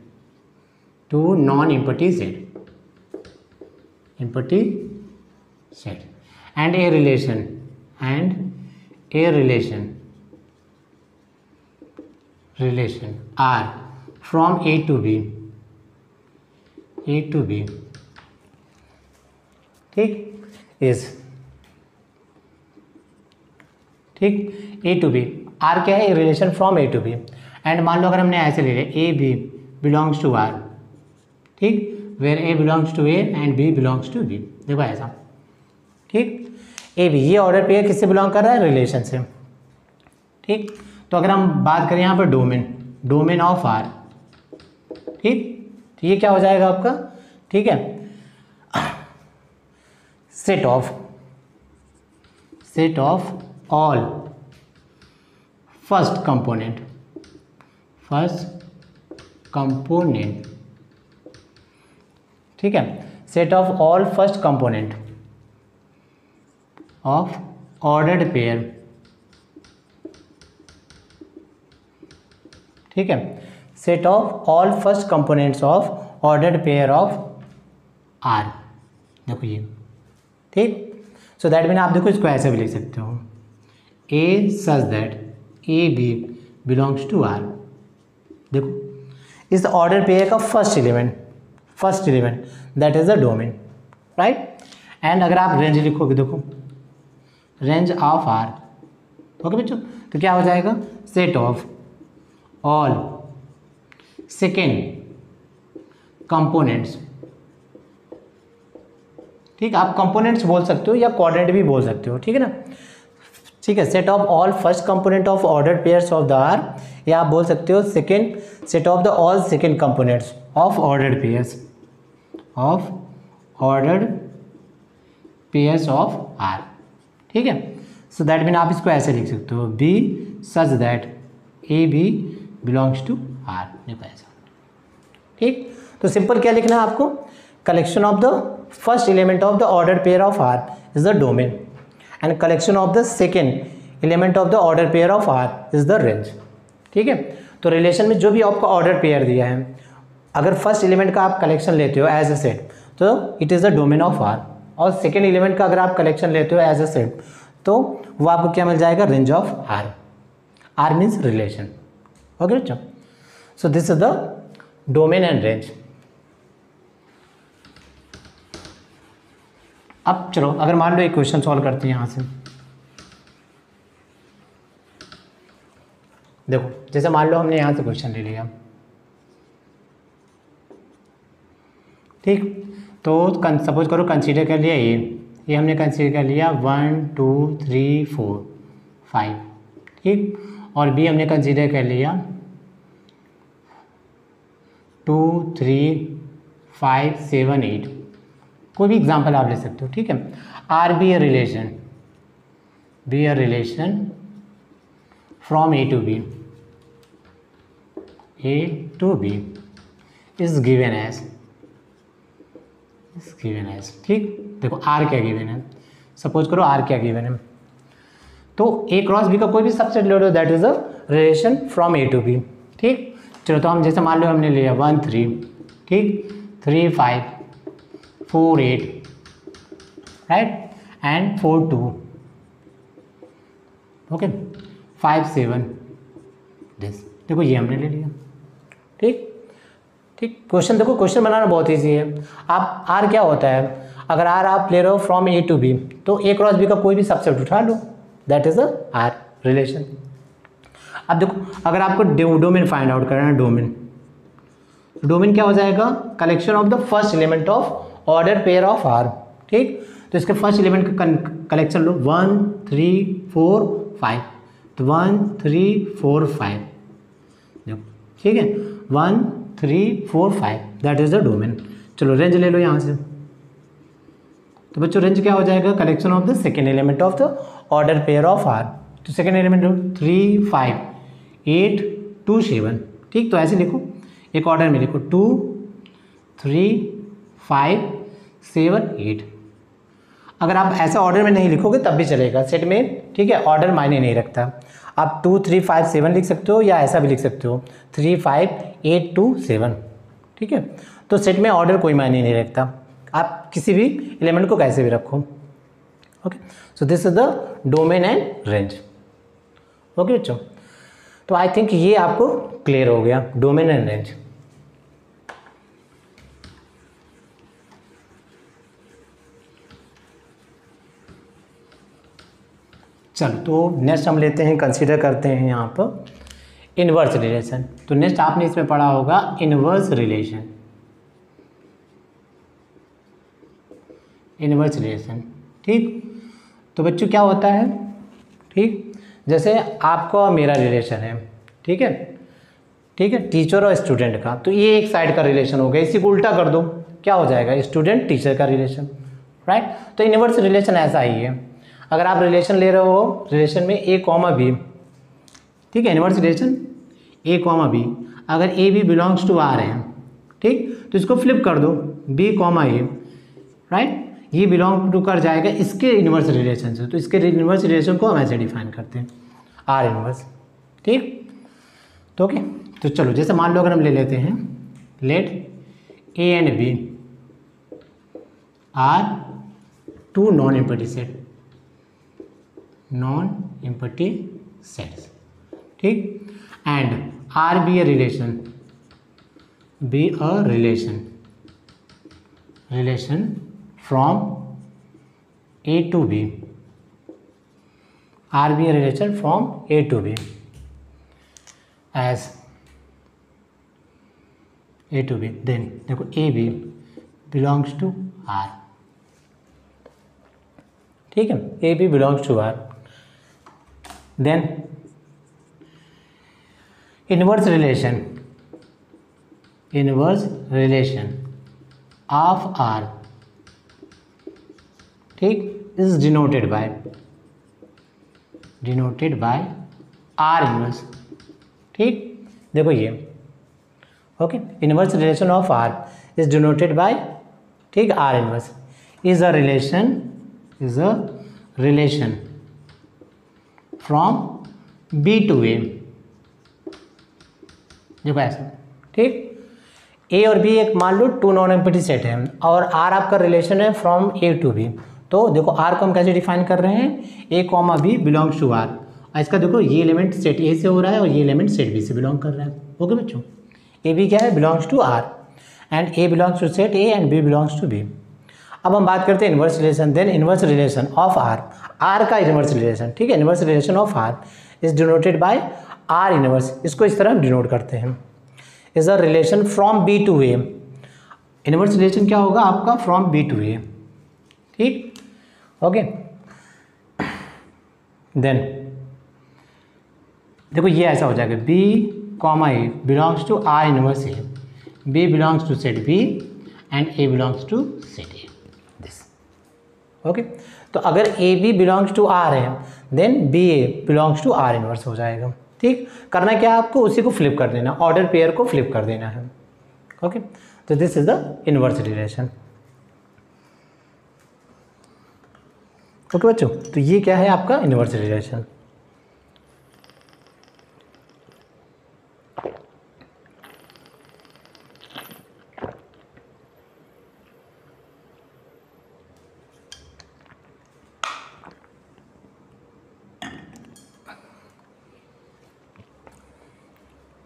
empty set and a relation R from A to B, ठीक, is, ठीक, ए टू बी, आर क्या है, a relation from A to B. And मान लो अगर हमने ऐसे ले लिया A B belongs to R, ठीक, where A belongs to A and B belongs to B, देखो ऐसा, ठीक, ए बी ये ऑर्डर पेयर किससे बिलोंग कर रहा है, रिलेशन से, ठीक। तो अगर हम बात करें यहाँ पर डोमेन ऑफ आर, ठीक, तो ये क्या हो जाएगा आपका, ठीक है, set of all first component, ठीक है, set of all first component of ordered pair, ठीक है, set of all first components of ordered pair of R, देखो ये, ठीक। सो दैट मीन आप देखो इसको ऐसे भी लिख सकते हो, A such that A B belongs to R, देखो इस ऑर्डर पेयर का first element that is the domain, right. And अगर आप रेंज लिखोगे, देखो रेंज ऑफ आर, ओके बच्चों, तो क्या हो जाएगा, set of all second components, ठीक, आप कंपोनेंट्स बोल सकते हो या कोऑर्डिनेट भी बोल सकते हो, ठीक है ना, ठीक है, set of all first component of ordered pairs of the R, या आप बोल सकते हो second set of the all second components of ordered pairs of R, ठीक है। सो दैट मीन आप इसको ऐसे लिख सकते हो, b such that A B belongs to R, देखो ऐसा, ठीक। तो सिंपल क्या लिखना है आपको, collection of the first element of the order pair of R is the domain and collection of the second element of the order pair of R is the range, ठीक है। तो रिलेशन में जो भी आपको ऑर्डर पेयर दिया है, अगर फर्स्ट एलिमेंट का आप कलेक्शन लेते हो एज अ सेट, तो it is the domain of R, और सेकेंड एलिमेंट का अगर आप कलेक्शन लेते हो एज अ सेट, तो वो आपको क्या मिल जाएगा, range of R means relation, okay बच्चों। So this is the domain and range. अब चलो अगर मान लो एक क्वेश्चन सॉल्व करते हैं यहाँ से, देखो जैसे मान लो हमने यहाँ से क्वेश्चन ले लिया, ठीक, तो सपोज करो कंसीडर कर लिया ये हमने कंसीडर कर लिया 1 2 3 4 5, ठीक, और बी हमने कंसीडर कर लिया 2 3 5 7 8, कोई भी एग्जांपल आप ले सकते हो, ठीक है। R be a relation from A to B is given as, ठीक, देखो आर क्या गिवन है, सपोज करो आर क्या गिवन है, तो ए क्रॉस बी का कोई भी सबसेट ले लो, that is a relation from A to B, ठीक। चलो तो हम जैसे मान लो हमने लिया 1 3, ठीक, 3 5 4 8, राइट, एंड 4 2, ओके, 5 7 दिस, देखो ये हमने ले लिया, ठीक, क्वेश्चन देखो, क्वेश्चन बनाना बहुत ईजी है। आप आर क्या होता है, अगर आर आप ले रहे हो फ्रॉम ए टू बी, तो ए क्रॉस बी का कोई भी सबसेट उठा लो, that is a R relation. अब देखो अगर आपको डोमेन फाइंड आउट करना है, डोमेन क्या हो जाएगा, collection of the first element of order pair of R, ठीक, तो इसके फर्स्ट एलिमेंट का कलेक्शन लो 1 3 4 5, तो 1 3 4 5, देखो, ठीक है, 1 3 4 5, दैट इज द डोमेन। चलो रेंज ले लो यहाँ से, तो बच्चों रेंज क्या हो जाएगा, collection of the second element of the order pair of R, तो सेकेंड एलिमेंट 3 5 8 2 7, ठीक, तो ऐसे लिखो, एक ऑर्डर में लिखो 2 3 5 7 8। अगर आप ऐसे ऑर्डर में नहीं लिखोगे तब भी चलेगा सेट में, ठीक है, ऑर्डर मायने नहीं रखता, आप 2 3 5 7 लिख सकते हो या ऐसा भी लिख सकते हो 3 5 8 2 7, ठीक है। तो सेट में ऑर्डर कोई मायने नहीं रखता, आप किसी भी एलिमेंट को कैसे भी रखो, okay, so this is the domain and range. Okay बच्चों, तो आई थिंक ये आपको क्लियर हो गया, डोमेन एंड रेंज। चलो, तो नेक्स्ट हम लेते हैं, कंसीडर करते हैं यहाँ पर इनवर्स रिलेशन। तो नेक्स्ट आपने इसमें पढ़ा होगा इनवर्स रिलेशन। इनवर्स रिलेशन, ठीक। तो बच्चों क्या होता है, ठीक, जैसे आपका और मेरा रिलेशन है, ठीक है, ठीक है, टीचर और स्टूडेंट का। तो ये एक साइड का रिलेशन हो गया, इसी को उल्टा कर दो, क्या हो जाएगा, स्टूडेंट टीचर का रिलेशन, राइट। तो इनवर्स रिलेशन ऐसा ही है। अगर आप रिलेशन ले रहे हो, रिलेशन में ए कॉमा बी, ठीक है, इनवर्स रिलेशन ए कॉमा बी, अगर A B belongs to R है, ठीक, तो इसको फ्लिप कर दो, बी कॉमा ए, राइट, ये बिलोंग टू कर जाएगा इसके इनवर्स रिलेशन से। तो इसके इनवर्स रिलेशन को हम ऐसे डिफाइन करते हैं, आर इनवर्स, ठीक। तो ओके, तो चलो, जैसे मान लो अगर हम ले लेते हैं, let A and B are two non empty set, non empty sets, ठीक, and R be a relation, be a relation from A to B, R be a relation from A to B as A to B, then देखो A B belongs to R, ठीक है, A B belongs to R, then inverse relation of R, ठीक, is denoted by R inverse, ठीक। देखो ये, okay, inverse relation of R is denoted by, ठीक, R inverse is a relation from B to A, देखो ऐसा, ठीक। A और B एक मान लो टू नॉन एम्पटी सेट है, और आर आपका रिलेशन है फ्रॉम ए टू बी। तो देखो आर को हम कैसे डिफाइन कर रहे हैं, A comma B belongs to R. इसका देखो ये एलिमेंट सेट ए से हो रहा है और ये एलिमेंट सेट बी से बिलोंग कर रहा है। ओके बच्चों, ए बी क्या है, belongs to R, and A belongs to set A and B belongs to B. अब हम बात करते हैं inverse relation, then inverse relation of R, R का इनवर्स रिलेशन, ठीक है, inverse relation of R is denoted by R inverse, इसको इस तरह डिनोट करते हैं, is a relation from B to A. Inverse relation क्या होगा आपका, फ्रॉम बी टू ए, ठीक, ओके। देन देखो ये ऐसा हो जाएगा, B comma A belongs to R inverse A, B belongs to set B and A belongs to set A, this, okay. तो अगर A B belongs to R है, then B A belongs to R inverse हो जाएगा, ठीक। करना क्या है आपको, उसी को फ्लिप कर देना, ऑर्डर पेयर को फ्लिप कर देना है, ओके। तो this is the inverse relation, okay बच्चों। तो ये क्या है आपका इनवर्स रिलेशन।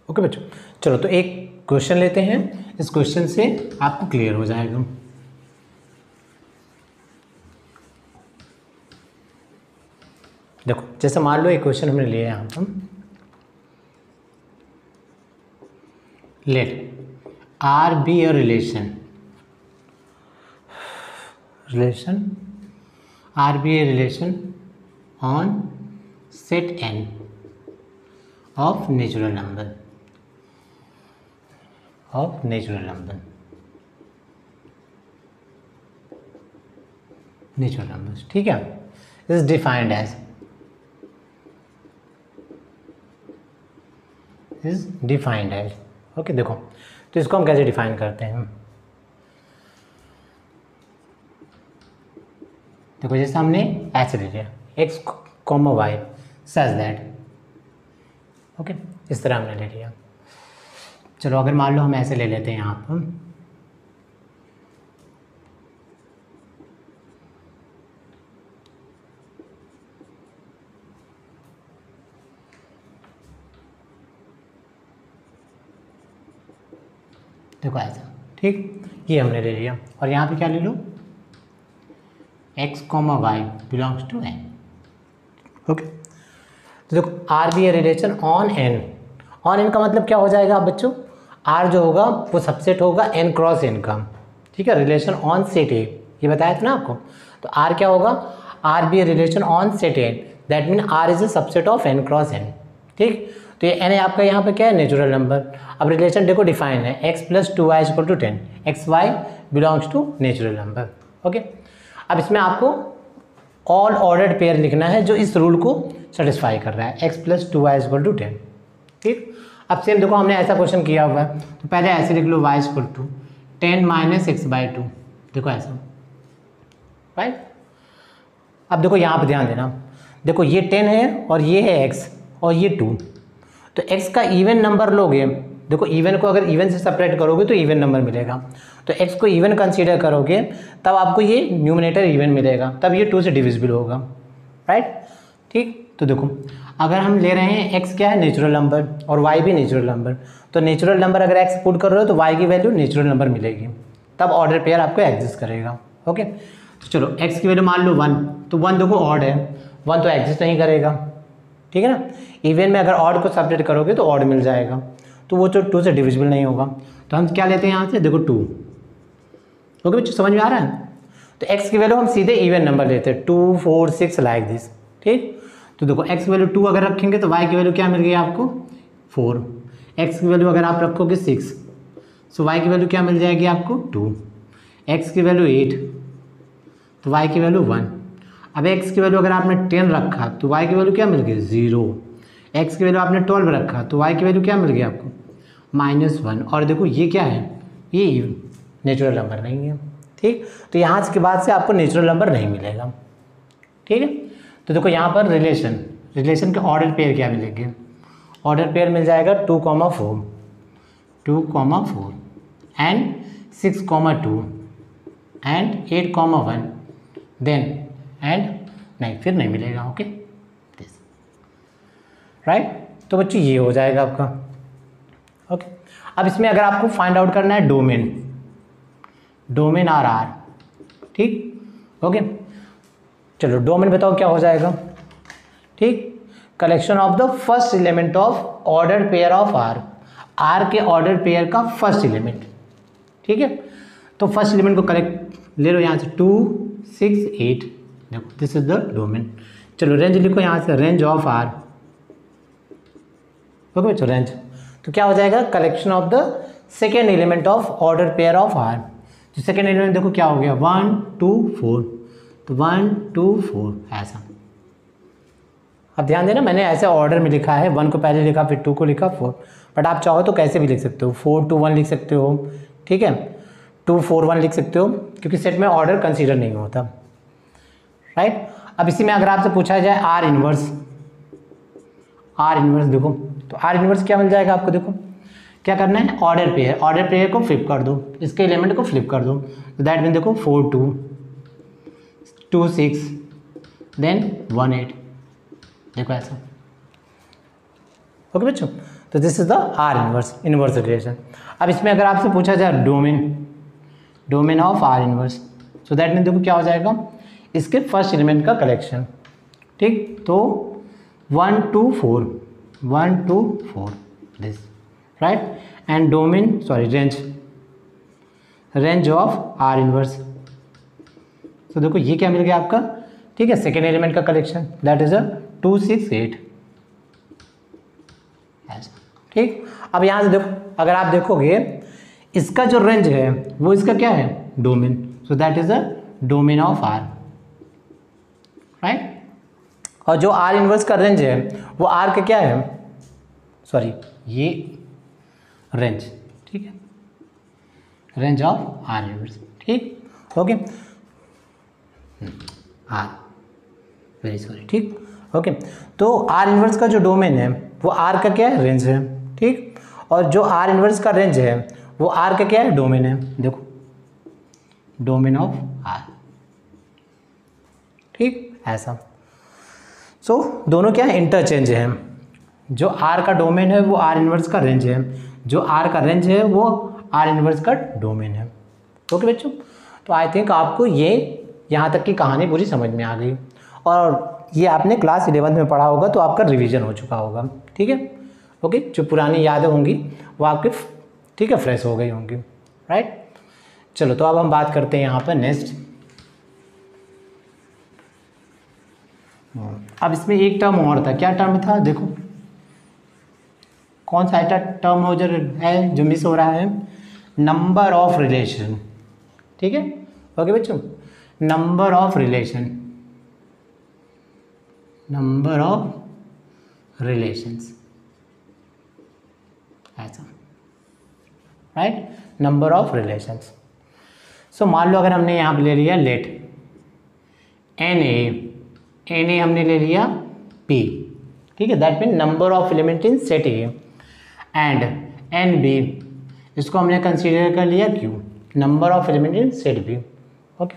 ओके बच्चों, चलो तो एक क्वेश्चन लेते हैं, इस क्वेश्चन से आपको क्लियर हो जाएगा। देखो जैसे मान लो एक क्वेश्चन हमने लिया यहाँ पर, let R be a relation R be a relation on set N of natural number ठीक है, इज डिफाइंड एज ओके। देखो तो इसको हम कैसे डिफाइन करते हैं, देखो जैसे हमने ऐसे ले लिया x comma y such that, okay, इस तरह हमने ले लिया। चलो अगर मान लो हम ऐसे ले लेते हैं यहाँ पर, देखो ऐसा, ठीक, ये हमने ले लिया और यहाँ पे क्या ले लो, x, y belongs to n। Okay, तो देखो R be a relation on N. On N का मतलब क्या हो जाएगा बच्चों, आर जो होगा वो सबसेट होगा एन क्रॉस एन का, ठीक है, रिलेशन ऑन सेट ए, ये बताया था ना आपको। तो आर क्या होगा, R be a relation on set N, that mean R is a subset of N cross N, ठीक। तो ये एन है आपका यहाँ पे क्या है, नेचुरल नंबर। अब रिलेशन देखो डिफाइन है, x + 2y = 10, x y belongs to natural number. Okay, अब इसमें आपको ऑल ऑर्डर्ड पेयर लिखना है जो इस रूल को सेटिस्फाई कर रहा है, x + 2y = 10, ठीक। अब सेम देखो हमने ऐसा क्वेश्चन किया हुआ है, तो पहले ऐसे लिख लो, y = 10 - x/2, देखो ऐसा, राइट। अब देखो यहाँ पे ध्यान देना, देखो ये 10 है और ये है x और ये 2, तो x का इवन नंबर लोगे, देखो इवन को अगर इवन से सेपरेट करोगे तो इवन नंबर मिलेगा, तो x को इवन कंसीडर करोगे तब आपको ये न्यूमरेटर इवन मिलेगा, तब ये 2 से डिविजिबल होगा, राइट, ठीक। तो देखो अगर हम ले रहे हैं x क्या है, नेचुरल नंबर, और y भी नेचुरल नंबर, तो नेचुरल नंबर अगर x पुट कर रहे हो तो y की वैल्यू नेचुरल नंबर मिलेगी, तब ऑर्डर पेयर आपको एग्जिस्ट करेगा। ओके, तो चलो x की वैल्यू मान लो 1, तो 1 देखो ऑड है, 1 तो एग्जिस्ट नहीं करेगा, ठीक है ना। इवन में अगर ऑड को सब्ट्रैक्ट करोगे तो ऑड मिल जाएगा, तो वो जो 2 से डिविजिबल नहीं होगा, तो हम क्या लेते हैं यहाँ से, देखो 2। ओके बच्चों, समझ में आ रहा है। तो x की वैल्यू हम सीधे इवन नंबर लेते हैं, 2, 4, 6 लाइक दिस, ठीक। तो देखो x की वैल्यू 2 अगर रखेंगे तो y की वैल्यू क्या मिल गई आपको, 4। x की वैल्यू अगर आप रखोगे 6, तो y की वैल्यू क्या मिल जाएगी आपको, 2। x की वैल्यू 8, तो y की वैल्यू 1। अब x की वैल्यू अगर आपने 10 रखा तो y की वैल्यू क्या मिल गई, 0। x की वैल्यू आपने 12 रखा तो y की वैल्यू क्या मिल गई आपको, -1। और देखो ये क्या है, ये नेचुरल नंबर नहीं है, ठीक। तो यहाँ के बाद से आपको नेचुरल नंबर नहीं मिलेगा, ठीक है। तो देखो यहाँ पर रिलेशन के ऑर्डर पेयर क्या मिलेंगे, ऑर्डर पेयर मिल जाएगा 2,4 एंड 6,2 एंड 8,1 देन एंड नहीं, फिर नहीं मिलेगा। Okay, right. तो बच्चों ये हो जाएगा आपका। ओके, अब इसमें अगर आपको फाइंड आउट करना है डोमेन आर, ठीक। ओके, चलो डोमेन बताओ क्या हो जाएगा, ठीक। Collection of the first element of order pair of R के ऑर्डर पेयर का फर्स्ट एलिमेंट, ठीक है। तो फर्स्ट एलिमेंट को कलेक्ट ले लो यहाँ से, 2, 6, 8, देखो दिस इज द डोमेन। चलो रेंज लिखो यहाँ से, रेंज ऑफ आर। ओके बच्चों, रेंज तो क्या हो जाएगा, collection of the second element of order pair of R. तो सेकेंड एलिमेंट देखो क्या हो गया, 1, 2, 4, तो 1, 2, 4 ऐसा। अब ध्यान देना, मैंने ऐसे ऑर्डर में लिखा है, 1 को पहले लिखा, फिर 2 को लिखा, 4, बट आप चाहो तो कैसे भी लिख सकते हो, 4, 2, 1 लिख सकते हो, ठीक है, 2, 4, 1 लिख सकते हो, क्योंकि सेट में ऑर्डर कंसीडर नहीं होता, राइट। अब इसी में अगर आपसे पूछा जाए आर इनवर्स देखो, तो आर इनवर्स क्या मिल जाएगा आपको, देखो क्या करना है, ऑर्डर पेयर को फ्लिप कर दो, इसके एलिमेंट को फ्लिप कर दो, तो दैट मीन देखो 4, 2, 2, 6 देन 1, 8, देखो ऐसा। ओके बच्चों, तो this is the are inverse relation. अब इसमें अगर आपसे पूछा जाए domain of are inverse, so that mean देखो क्या हो जाएगा, इसके फर्स्ट एलिमेंट का कलेक्शन, ठीक। तो 1, 2, 4 this, right, and range of are inverse. तो देखो ये क्या मिल गया आपका, ठीक है, सेकेंड एलिमेंट का कलेक्शन, दैट इज 2, 6, 8 ऐसा, ठीक। अब यहाँ से देखो, अगर आप देखोगे इसका जो रेंज है वो इसका क्या है, domain, so that is domain of R, right. और जो आर इनवर्स का रेंज है वो आर का क्या है, सॉरी ये रेंज, ठीक है, रेंज ऑफ आर इनवर्स, ठीक। ओके, आर, वेरी सॉरी, ठीक। ओके, तो आर इनवर्स का जो डोमेन है वो आर का क्या है, रेंज है, ठीक। और जो आर इनवर्स का रेंज है वो आर का क्या है, डोमेन है, देखो डोमेन ऑफ आर, ठीक, ऐसा। सो दोनों क्या है, इंटरचेंज है। जो आर का डोमेन है वो आर इनवर्स का रेंज है, जो आर का रेंज है वो आर इनवर्स का डोमेन है। ओके बच्चों, तो आई थिंक आपको ये यहाँ तक की कहानी पूरी समझ में आ गई और ये आपने क्लास 11th में पढ़ा होगा तो आपका रिवीजन हो चुका होगा। ठीक है, ओके, जो पुरानी यादें होंगी वो आपके ठीक है फ्रेश हो गई होंगी, राइट। चलो तो अब हम बात करते हैं यहाँ पर नेक्स्ट। अब इसमें एक टर्म और था, क्या टर्म था देखो, कौन सा टर्म हो जो है जो मिस हो रहा है, नंबर ऑफ रिलेशन। ठीक है, ओके बच्चों, number of relation, number of relations, ऐसा, राइट, नंबर ऑफ रिलेशंस। सो मान लो अगर हमने यहाँ पे ले लिया लेट एन ए हमने ले लिया पी, ठीक है, that mean number of element in set A, and N B, इसको हमने कंसीडर कर लिया Q, number of element in set B. Okay,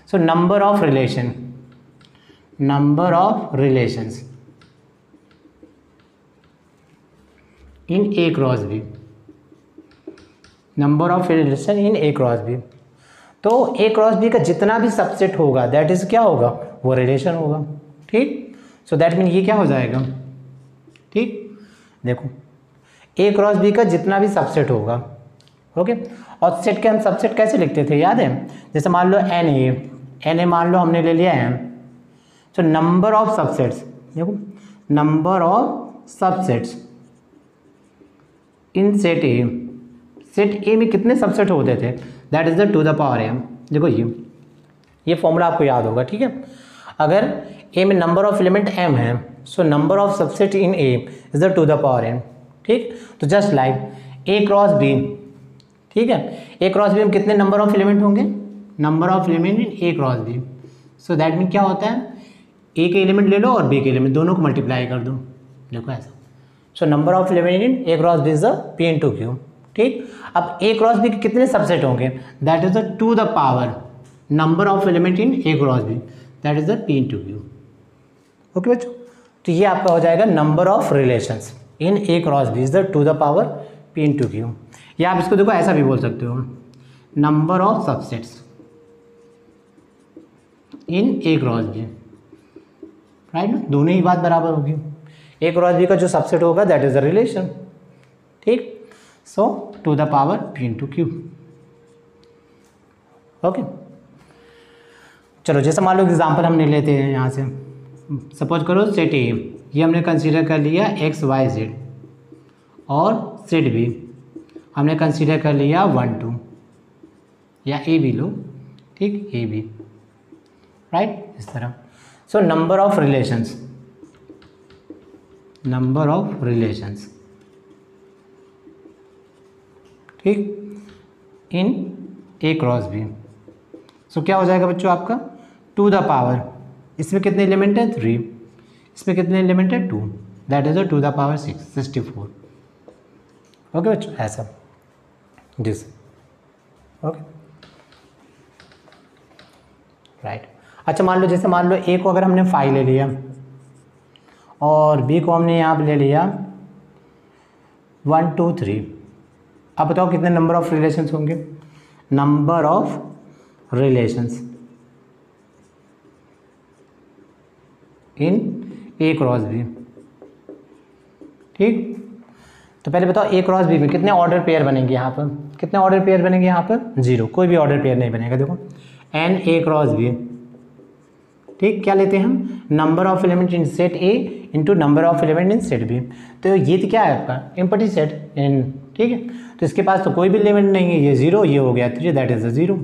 so number of relation, number of relations in A cross B, number of relation in A cross B. तो A cross B का जितना भी subset होगा that is क्या होगा, वो relation होगा। ठीक, सो दैट मीन ये क्या हो जाएगा, ठीक, देखो ए क्रॉस बी का जितना भी सबसेट होगा, ओके, और सेट के हम सबसेट कैसे लिखते थे याद है, जैसे मान लो एन ए मान लो हमने ले लिया M, so number of subsets, देखो number of subsets in set A, set A में कितने सबसेट होते थे, that is the two the power M. देखो ये फॉर्मूला आपको याद होगा, ठीक है, अगर ए में नंबर ऑफ एलिमेंट एम है so number of subset in A is the two the power M. ठीक, तो just like A cross B, ठीक है, ए क्रॉस बी में कितने नंबर ऑफ एलिमेंट होंगे, number of element in A cross B, so that mean क्या होता है, ए के एलिमेंट ले लो और बी के एलिमेंट दोनों को मल्टीप्लाई कर दो, देखो ऐसा, so number of element in A cross B is the P into Q. ठीक, अब ए क्रॉस बी के कितने सबसेट होंगे, that is the two the power number of element in A cross B, that is the P into Q. Okay बच्चों, तो ये आपका हो जाएगा number of relations in A cross B is the two the power P into Q, या आप इसको देखो ऐसा भी बोल सकते हो, number of subsets in A cross B, right, दोनों ही बात बराबर होगी, ए क्रॉस बी का जो सबसेट होगा दैट इज द रिलेशन। ठीक, so two the power P into Q. Okay, चलो जैसे मान लो एग्जांपल हमने लेते हैं यहाँ से, सपोज करो सेट ए, ये हमने कंसीडर कर लिया एक्स वाई जेड, और सेट बी हमने कंसीडर कर लिया 1 2, या ए बी लो, ठीक, ए बी, राइट, इस तरह। सो number of relations, number of relations, ठीक, इन ए क्रॉस बी, सो क्या हो जाएगा बच्चों आपका टू द पावर, इसमें कितने एलिमेंट है 3, इसमें कितने एलिमेंट है 2, that is two the power 6 64। Okay बच्चों, ऐसा दिस, ओके, राइट। अच्छा मान लो जैसे मान लो ए को अगर हमने 5 ले लिया और बी को हमने यहाँ पे ले लिया 1 2 3, अब बताओ कितने नंबर ऑफ रिलेशंस होंगे, number of relations in A cross B. ठीक, तो पहले बताओ ए क्रॉस बी में कितने ऑर्डर पेयर बनेंगे, यहाँ पर कितने ऑर्डर पेयर बनेंगे, यहाँ पर 0, कोई भी ऑर्डर पेयर नहीं बनेगा। देखो एन ए क्रॉस बी, ठीक, क्या लेते हैं हम, number of element in set A into number of element in set B, तो ये तो क्या है आपका एम्प्टी सेट इन, ठीक है, तो इसके पास तो कोई भी एलिमेंट नहीं है, ये 0, ये हो गया 3, दैट इज अ 0,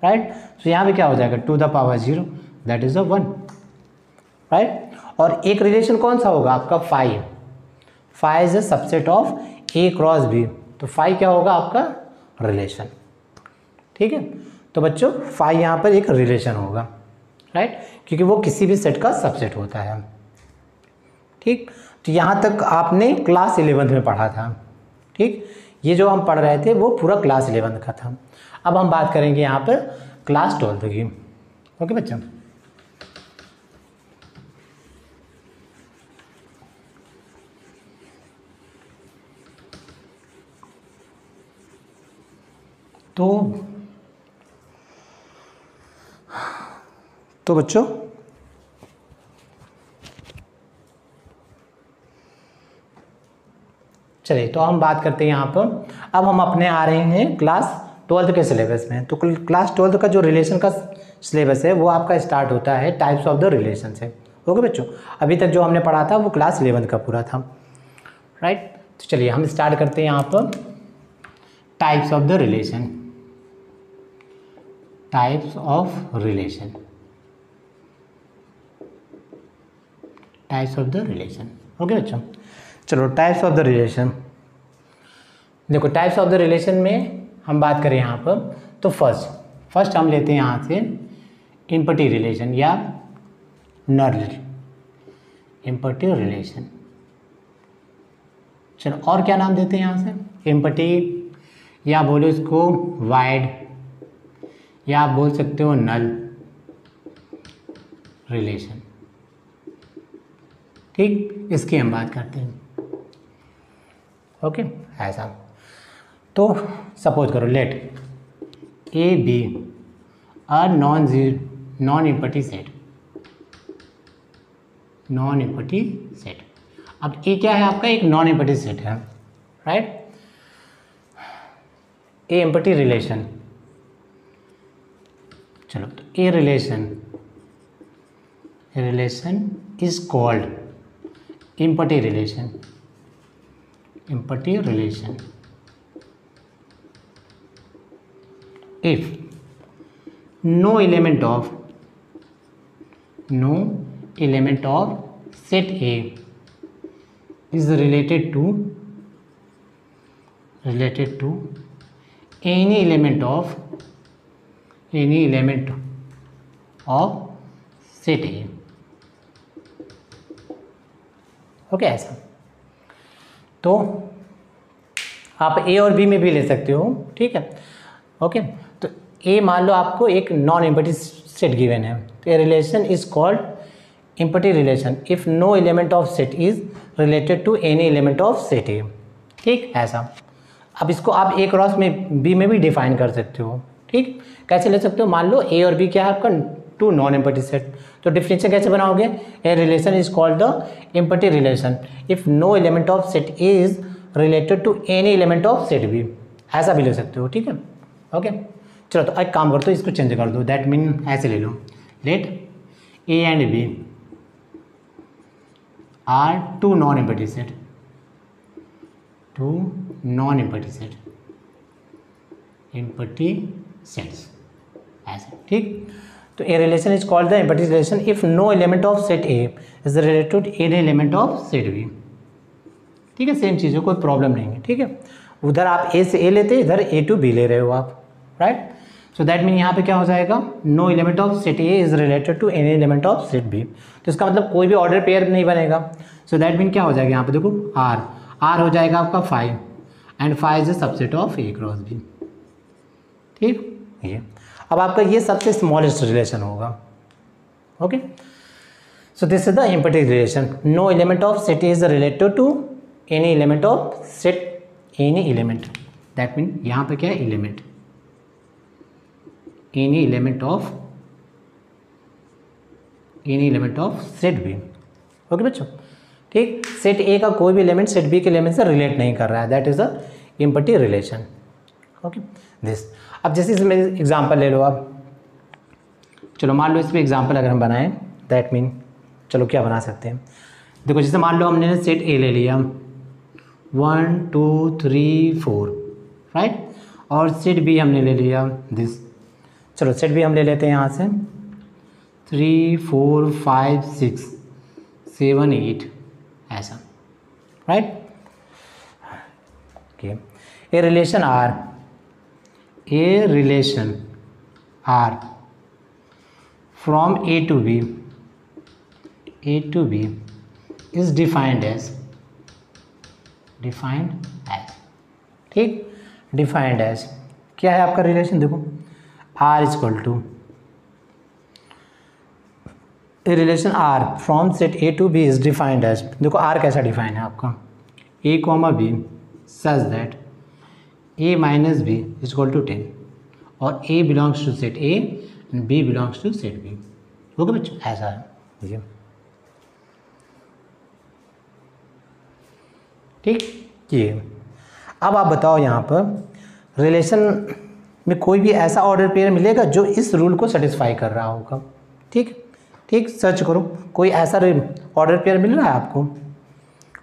राइट, तो यहाँ पे क्या हो जाएगा two the power 0, that is a 1, right. और एक रिलेशन कौन सा होगा आपका 5, 5 is a subset of A cross B, तो 5 क्या होगा आपका रिलेशन। ठीक है, तो बच्चों 5 यहाँ पर एक रिलेशन होगा, राइट, क्योंकि वो किसी भी सेट का सबसेट होता है। ठीक, तो यहाँ तक आपने क्लास 11th में पढ़ा था। ठीक, ये जो हम पढ़ रहे थे वो पूरा क्लास 11th का था। अब हम बात करेंगे यहाँ पर क्लास 12th की। ओके बच्चों, तो बच्चों चलिए, तो हम बात करते हैं यहाँ पर। अब हम अपने आ रहे हैं क्लास 12 के सिलेबस में। तो क्लास 12 का जो रिलेशन का सिलेबस है वो आपका स्टार्ट होता है टाइप्स ऑफ द रिलेशन से। ओके बच्चों, अभी तक जो हमने पढ़ा था वो क्लास 11 का पूरा था, राइट। तो चलिए हम स्टार्ट करते हैं यहाँ पर types of the relation. Types of relation, types of the relation. Okay बच्चों, चलो टाइप्स ऑफ द रिलेशन। देखो टाइप्स ऑफ द रिलेशन में हम बात करें यहाँ पर, तो फर्स्ट हम लेते हैं यहाँ से इम्पटी रिलेशन या नल इम्पटी रिलेशन। चलो और क्या नाम देते हैं यहाँ से, इम्पटी, या बोलो इसको वाइड, या आप बोल सकते हो नल रिलेशन। ठीक, इसकी हम बात करते हैं। ओके, ऐसा। तो सपोज करो let A B a non empty set. Non empty set, अब ए क्या है आपका, एक नॉन इम्पटी सेट है, राइट। ए इम्पटी रिलेशन, चलो तो a relation is called empty relation. Empty relation if no element of set A is related to any element of set A। Okay, ऐसा। तो आप ए और बी में भी ले सकते हो, ठीक है। ओके, तो ए मान लो आपको एक नॉन इम्पटी सेट गिवन है, तो a relation is called empty relation if no element of set is related to any element of set A. ठीक, ऐसा। अब इसको आप ए क्रॉस में बी में भी डिफाइन कर सकते हो। ठीक, कैसे ले सकते हो, मान लो ए और बी क्या है आपका, टू नॉन इम्पटी सेट, तो डिफरेंशियल कैसे बनाओगे, a relation is called the empty relation if no element of set A is related to any element of set B, ऐसा भी ले सकते हो। ठीक है, ओके। चलो तो एक काम कर दो, इसको चेंज कर दो, दैट मीन ऐसे ले लो, let A and B are two non empty set, empty sets, ऐसे। ठीक, तो a relation is called the empty relation if no element of set A is related to any element of set B. ठीक है, same चीज़ है, कोई problem नहीं है। ठीक है, उधर आप ए से ए लेते, इधर ए टू बी ले रहे हो आप, राइट। सो दैट मीन यहाँ पे क्या हो जाएगा, no element of set A is related to any element of set B. तो इसका मतलब कोई भी ऑर्डर पेयर नहीं बनेगा। सो दैट मीन क्या हो जाएगा यहाँ पे, देखो आर हो जाएगा आपका 5 and 5 is a subset of A cross B. ठीक, ये अब आपका ये सबसे स्मॉलेस्ट रिलेशन होगा। Okay, so this is the empty relation, no element of set is related to any element of set, any element, that mean यहाँ पे क्या है, element, any element of set B. Okay बच्चों, ठीक, set A का कोई भी element set B के एलिमेंट से रिलेट नहीं कर रहा है, that is the empty relation. Okay, this. अब जैसे इसमें एग्जांपल ले लो आप, चलो मान लो इसमें एग्जांपल अगर हम बनाएं, दैट मीन चलो क्या बना सकते हैं, देखो जैसे मान लो हमने सेट ए ले लिया 1 2 3 4, राइट, और सेट बी हमने ले लिया दिस। चलो सेट बी हम ले लेते हैं यहाँ से 3 4 5 6 7 8, ऐसा, right. Okay, a relation R from A to B is defined as, ठीक, डिफाइंड एज क्या है आपका रिलेशन, देखो R is equal to relation R from set A to B is defined as, देखो आर कैसा डिफाइन है आपका, a comma b such that a minus b is equal to 10। और A belongs to set A and B belongs to set B। Okay बच्चों, ऐसा है ये, ठीक ये। अब आप बताओ यहाँ पर रिलेशन में कोई भी ऐसा ऑर्डर पेयर मिलेगा जो इस रूल को सेटिस्फाई कर रहा होगा। ठीक ठीक, सर्च करो कोई ऐसा ऑर्डर पेयर मिल रहा है आपको।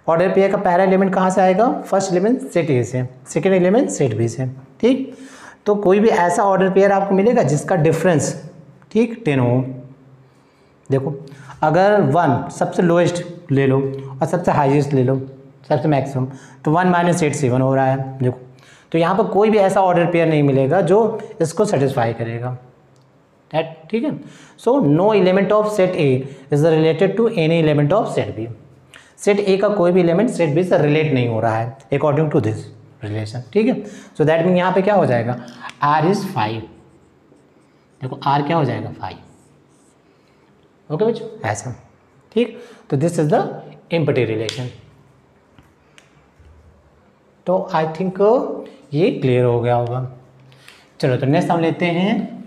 ऑर्डर पेयर का पहला एलिमेंट कहाँ से आएगा? फर्स्ट एलिमेंट सेट ए से, सेकेंड एलिमेंट सेट बी से। ठीक, तो कोई भी ऐसा ऑर्डर पेयर आपको मिलेगा जिसका डिफरेंस ठीक 10 हो। देखो अगर 1 सबसे लोएस्ट ले लो और सबसे हाईएस्ट ले लो, सबसे मैक्सिमम, तो 1 माइनस 8 7 हो रहा है। देखो तो यहाँ पर कोई भी ऐसा ऑर्डर पेयर नहीं मिलेगा जो इसको सेटिस्फाई करेगा। ठीक है, so no element of set A is related to any element of set B. Set A का कोई भी एलिमेंट सेट बी से रिलेट नहीं हो रहा है अकॉर्डिंग टू दिस रिलेशन। ठीक है, सो दैट मीन यहाँ पे क्या हो जाएगा? R is 5। देखो आर क्या हो जाएगा? 5। ओके बच्चों, ऐसा। ठीक, तो this is the empty relation. तो आई थिंक ये क्लियर हो गया होगा। चलो तो नेक्स्ट हम लेते हैं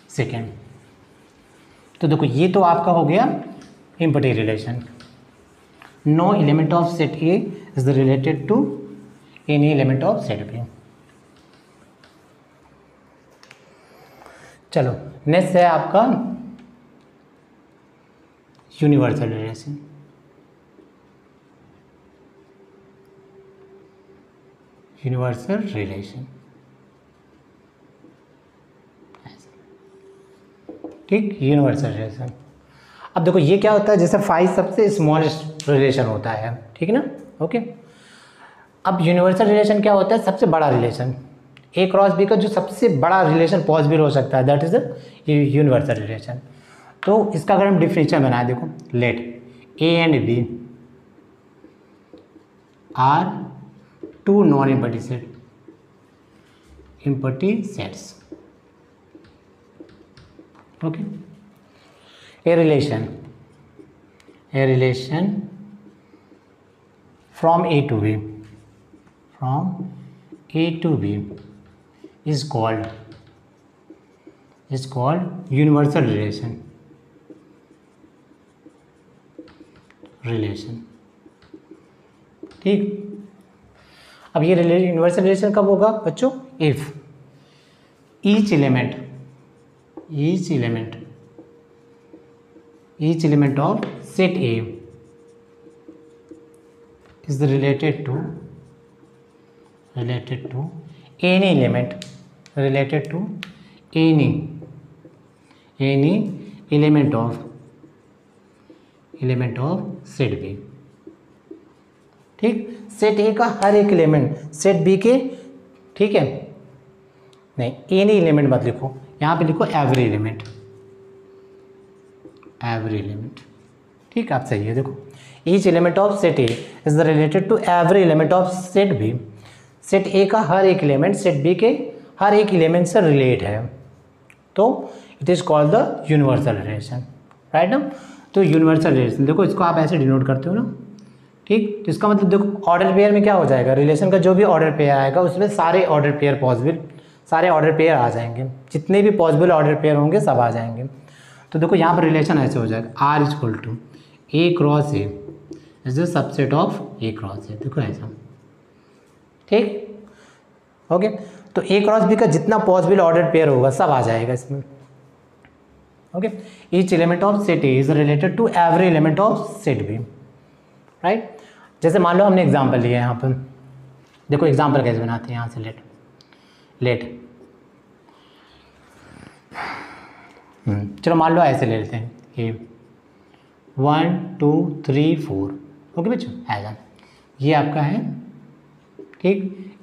सेकेंड। तो देखो ये तो आपका हो गया empty relation. No element of set A is related to any element of set B. चलो नेक्स्ट है आपका यूनिवर्सल रिलेशन। यूनिवर्सल रिलेशन, ठीक, यूनिवर्सल रिलेशन। अब देखो ये क्या होता है, जैसे 5 सबसे स्मॉलेस्ट रिलेशन होता है, ठीक है ना। ओके, अब यूनिवर्सल रिलेशन क्या होता है? सबसे बड़ा रिलेशन। ए क्रॉस बी का जो सबसे बड़ा रिलेशन पॉसिबल हो सकता है, that is the universal relation. तो इसका अगर हम डिफिनेशन बनाए, देखो let A and B are two non empty set, empty sets. Okay, a relation from A to B, is called universal relation। ठीक, अब ये यूनिवर्सल रिलेशन कब होगा बच्चों? If each element of set A is related to any element of set B। ठीक, set A का हर एक एलिमेंट सेट बी के, ठीक है, नहीं एनी एलिमेंट मत लिखो, यहाँ पे लिखो एवरी एलिमेंट। ठीक, आप सही है। देखो each element of set A is related to every element of set B. Set A का हर एक एलिमेंट सेट बी के हर एक एलिमेंट से रिलेट है, तो it is called the universal relation, right ना। तो यूनिवर्सल रिलेशन देखो इसको आप ऐसे डिनोट करते हो ना। ठीक, तो इसका मतलब देखो ऑर्डर पेयर में क्या हो जाएगा? रिलेशन का जो भी ऑर्डर पेयर आएगा उसमें सारे ऑर्डर पेयर पॉसिबल, सारे ऑर्डर पेयर आ जाएंगे, जितने भी पॉसिबल ऑर्डर पेयर होंगे सब आ जाएंगे। तो देखो यहाँ पर रिलेशन ऐसे हो जाएगा, R is equal to A cross A is the subset of A cross A. देखो ऐसा, ठीक, ओके। तो ए क्रॉस बी का जितना पॉसिबल ऑर्डर पेयर होगा सब आ जाएगा इसमें। Okay, each element of set A is related to every element of set B, right. जैसे मान लो हमने एग्जाम्पल लिया है यहाँ पर, देखो एग्जाम्पल कैसे बनाते हैं यहाँ से। लेट चलो मान लो ऐसे ले लेते हैं कि 1 2 3 4। ओके बच्चों, ऐसा ये आपका है, ठीक।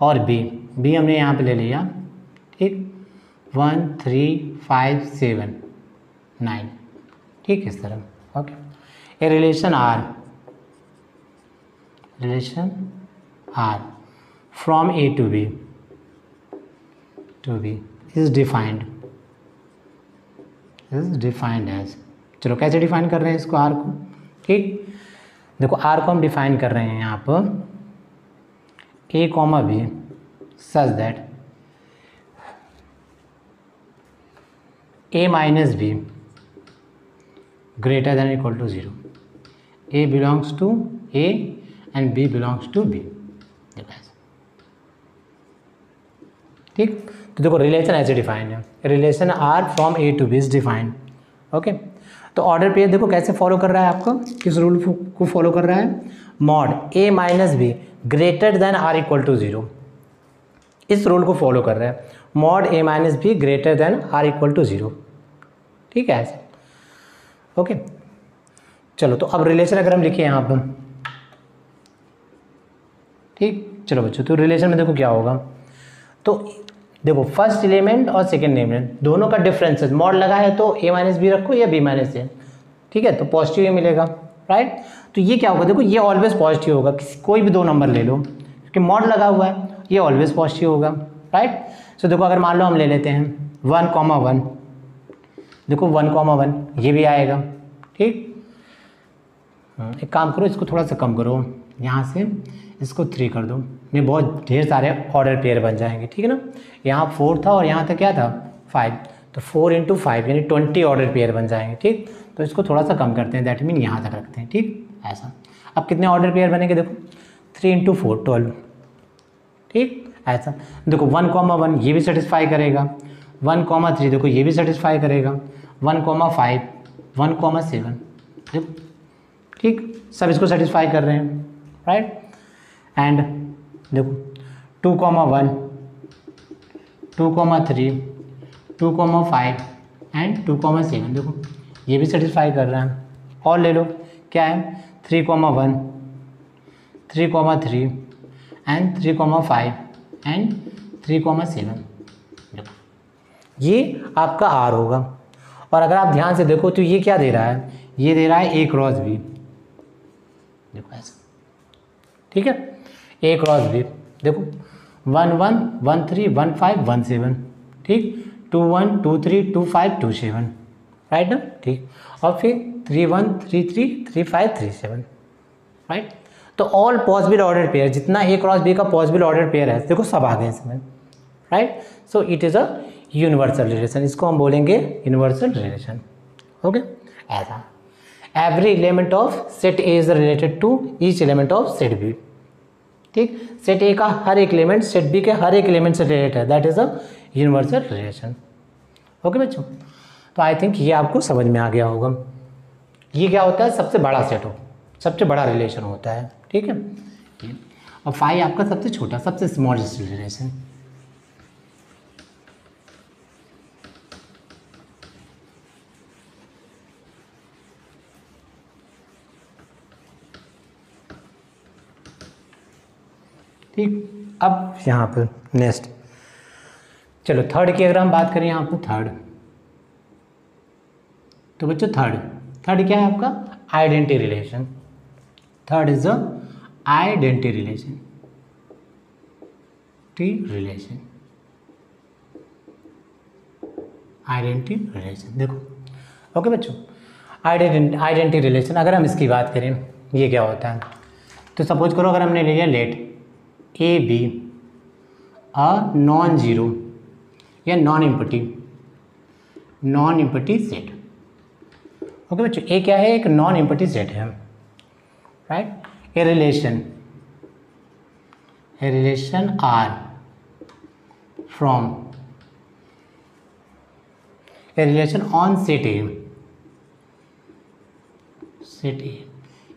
और बी हमने यहाँ पे ले लिया, ठीक, 1 3 5 7 9, ठीक, इस तरह। Okay, a relation R from A to B is defined as, चलो कैसे डिफाइन कर रहे हैं इसको आर को? ठीक, देखो आर को हम डिफाइन कर रहे हैं यहाँ पर a comma b such that a minus B greater than equal to 0, a belongs to a and b belongs to b। ठीक, तो देखो रिलेशन ऐसे डिफाइन है, relation R from A to B is defined. Okay, तो order pair देखो कैसे follow कर रहा है आपका, किस रूल को फॉलो कर रहा है, mod A minus B greater than or equal to 0, इस रूल को फॉलो कर रहा है, mod A minus B greater than or equal to 0। ठीक है ऐसे। ओके, चलो तो अब रिलेशन अगर हम लिखे यहाँ पर, ठीक, चलो बच्चों, तो रिलेशन में देखो क्या होगा, तो देखो फर्स्ट एलिमेंट और सेकेंड एलिमेंट दोनों का डिफरेंस है, मॉड लगा है तो ए माइनस बी रखो या बी माइनस ए, ठीक है, तो पॉजिटिव ही मिलेगा, राइट। तो ये क्या होगा, देखो ये ऑलवेज पॉजिटिव होगा, कोई भी दो नंबर ले लो, क्योंकि मॉड लगा हुआ है, ये ऑलवेज पॉजिटिव होगा, राइट। सो देखो अगर मान लो हम ले लेते हैं 1,1, देखो 1,1 ये भी आएगा, ठीक। एक काम करो, इसको थोड़ा सा कम करो, यहाँ से इसको 3 कर दो, नहीं बहुत ढेर सारे ऑर्डर पेयर बन जाएंगे, ठीक है ना। यहाँ 4 था और यहाँ तक क्या था 5, तो 4 × 5 यानी 20 ऑर्डर पेयर बन जाएंगे, ठीक। तो इसको थोड़ा सा कम करते हैं, दैट मीन यहाँ तक रखते हैं, ठीक, ऐसा। अब कितने ऑर्डर पेयर बनेंगे, देखो 3 × 4 12, ठीक, ऐसा। देखो 1,1 ये भी सेटिस्फाई करेगा, 1,3 देखो ये भी सेटिस्फाई करेगा, 1,5 1,7 देखो, ठीक, सब इसको सेटिस्फाई कर रहे हैं, राइट। एंड देखो 2,1 2,3 2,5 एंड 2,7 देखो ये भी सेटिस्फाई कर रहा है। और ले लो क्या है 3,1 3,3 एंड 3,5 एंड 3,7 देखो ये आपका आर होगा। और अगर आप ध्यान से देखो तो ये क्या दे रहा है, ये दे रहा है A क्रॉस B, देखो ऐसा, ठीक है, A क्रॉस B देखो 1 1 1 3 1 5 1 7, ठीक, 2 1 2 3 2 5 2 7, राइट ना, ठीक। और फिर 3 1 3 3 3 5 3 7, राइट। तो ऑल पॉसिबल ऑर्डर पेयर, जितना A क्रॉस B का पॉसिबल ऑर्डर पेयर है देखो सब आ गए इसमें, right. So it is a universal relation, इसको हम बोलेंगे यूनिवर्सल रिलेशन। ओके, ऐसा every element of set A is related to each element of set B, ठीक। सेट ए का हर एक एलिमेंट सेट बी के हर एक एलिमेंट से रिलेटेड है, that is a universal relation. Okay बच्चों, तो आई थिंक ये आपको समझ में आ गया होगा। ये क्या होता है, सबसे बड़ा सेट हो, सबसे बड़ा रिलेशन होता है, ठीक है। और फाई आपका सबसे छोटा, सबसे स्मॉलेस्ट रिलेशन। ठीक, अब यहाँ पर नेक्स्ट, चलो थर्ड की अगर हम बात करें यहाँ पर थर्ड, तो बच्चों थर्ड क्या है आपका, identity relation. Third is the identity relation, identity relation देखो। ओके बच्चों, आइडेंटिटी रिलेशन अगर हम इसकी बात करें, ये क्या होता है, तो सपोज करो अगर हमने ले लिया let A B a non zero या नॉन इम्पटी सेट। ओके बच्चों, ए क्या है, एक नॉन इम्पटी सेट है, right. A relation R from A relation on set A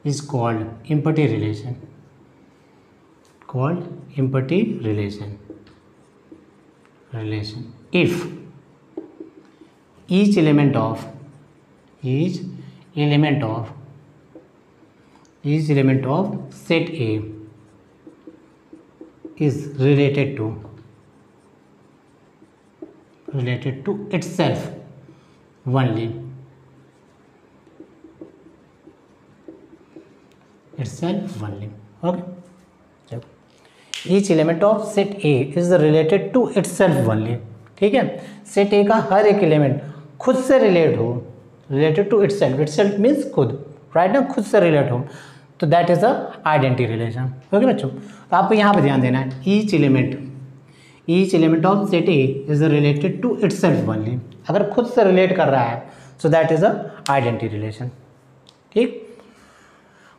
is called empty relation, if each element of set A is related to itself only, okay। Each element of set A is related to itself only, ठीक है। Set A का हर एक एलिमेंट खुद से related to itself means खुद, right ना, खुद से रिलेट हो, तो that is a identity relation. Okay बच्चों, तो आपको यहाँ पे ध्यान देना है, each each element of set A is related to itself only, अगर खुद से रिलेट कर रहा है so that is a identity relation. ठीक,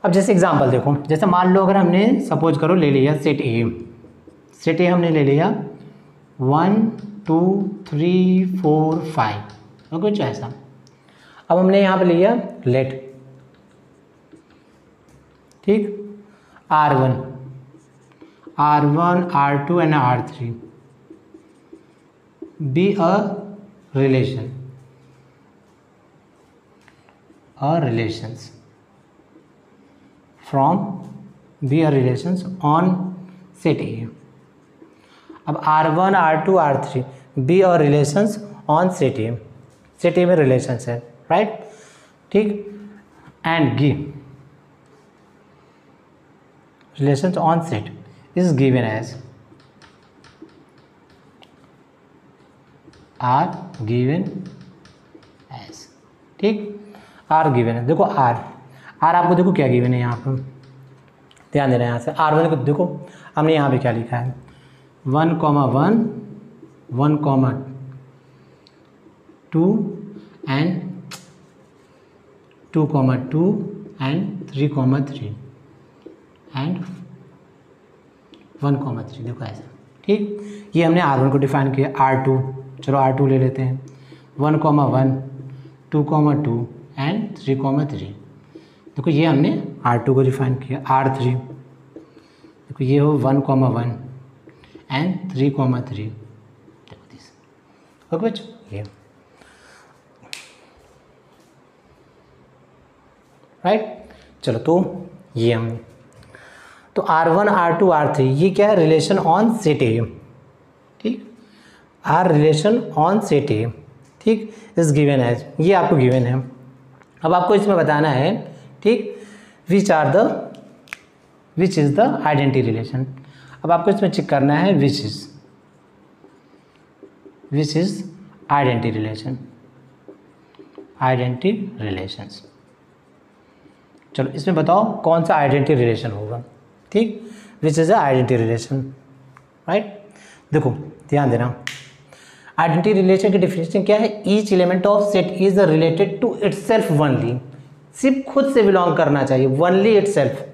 अब जैसे एग्जांपल देखो, जैसे मान लो अगर हमने सपोज करो ले लिया सेट ए हमने ले लिया 1 2 3 4 5, ओके कुछ ऐसा। अब हमने यहाँ पे लिया लेट, ठीक, R1 R2 and R3 be a relations on set A। अब R1 R2 R3 be a relations on set A, set A में रिलेशंस है, राइट, ठीक, and give relations on set is given as ठीक, R given है। देखो R आपको देखो क्या गिवन है, यहाँ पर ध्यान देना है। यहाँ से R1 को देखो हमने यहाँ पे क्या लिखा है 1, 1, 2 एंड 2, 2 एंड 3, 3 एंड 1, 3, देखो ऐसा। ठीक, ये हमने R1 को डिफाइन किया। R2, चलो R2 ले लेते हैं 1, 1, 2, 2 एंड 3, 3, देखो ये हमने R2 को डिफाइन किया। R3 देखो ये हो 1, 1 एंड 3, 3, देखो दिस, ओके बच्चों, ये राइट। चलो तो ये हमने तो R1 R2 R3 ये क्या है, रिलेशन ऑन सेट ए, ठीक, R relation on set A, ठीक, इज गिवन एज, ये आपको गिवन है। अब आपको इसमें बताना है, ठीक, which is the identity relation. अब आपको इसमें चेक करना है विच इज आइडेंटिटी रिलेशंस। चलो इसमें बताओ कौन सा आइडेंटिटी रिलेशन होगा, ठीक, which is a identity relation, right. देखो ध्यान देना, आइडेंटिटी रिलेशन की डिफिनेशन क्या है, each element of set is related to itself only, सिर्फ खुद से बिलोंग करना चाहिए, ओनली इटसेल्फ,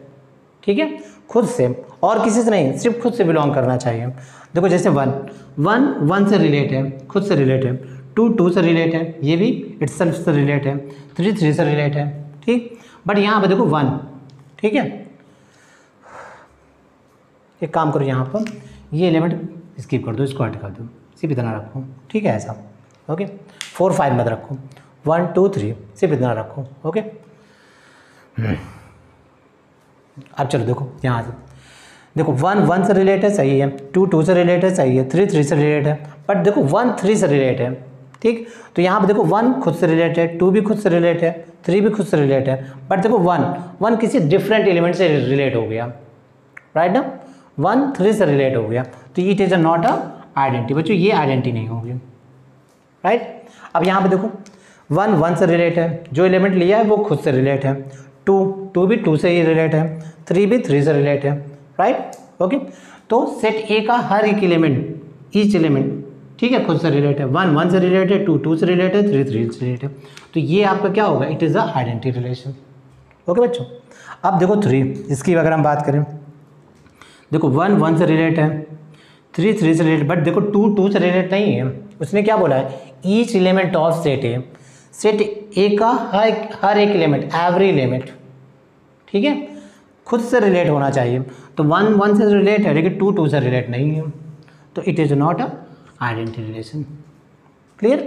ठीक है, खुद से और किसी से नहीं, सिर्फ खुद से बिलोंग करना चाहिए। देखो जैसे 1 से रिलेट है, खुद से रिलेट है, 2 से रिलेट है, ये भी इटसेल्फ से रिलेट है, 3 से रिलेट है, ठीक, बट यहाँ पे देखो 1, ठीक है, एक काम करो यहाँ पर ये एलिमेंट स्किप कर दो, इसको हट कर दो, सिर्फ इतना रखो, ठीक है, ऐसा, ओके, 4 5 मत रखो, 1 2 3 सिर्फ इतना रखो, ओके। अब चलो देखो यहाँ से देखो 1 से रिलेट है, सही है, 2 से रिलेट है, सही है, 3 से रिलेट है, बट देखो 1 3 से रिलेट है, ठीक, तो यहाँ पे देखो 1 खुद से रिलेट है, 2 भी खुद से रिलेट है, 3 भी खुद से रिलेट है, बट देखो 1 किसी डिफरेंट एलिमेंट से रिलेट हो गया, राइट ना, 1 3 से रिलेट हो गया, तो it is not a identity, बच्चों ये आइडेंटिटी नहीं होगी, राइट। अब यहाँ पे देखो 1 से रिलेट है, जो एलिमेंट लिया है वो खुद से रिलेट है, 2 भी 2 से ही रिलेट है, 3 भी 3 से रिलेट है, राइट, ओके। तो सेट ए का हर एक एलिमेंट, ईच एलिमेंट, ठीक है, खुद से रिलेट है, 1 से रिलेट है, 2 से रिलेट है, 3 से रिलेट है, तो ये आपका क्या होगा, it is a identity relation, okay बच्चों। अब देखो 3, इसकी अगर हम बात करें, देखो 1 से रिलेट है, 3 से रिलेट, बट देखो 2 से रिलेट नहीं है, उसने क्या बोला है, each element of set A, set A का हर एक एलिमेंट, एवरी एलिमेंट, ठीक है, खुद से रिलेट होना चाहिए, तो 1 से रिलेट है, लेकिन 2 से रिलेट नहीं है, तो it is not a identity relation, clear,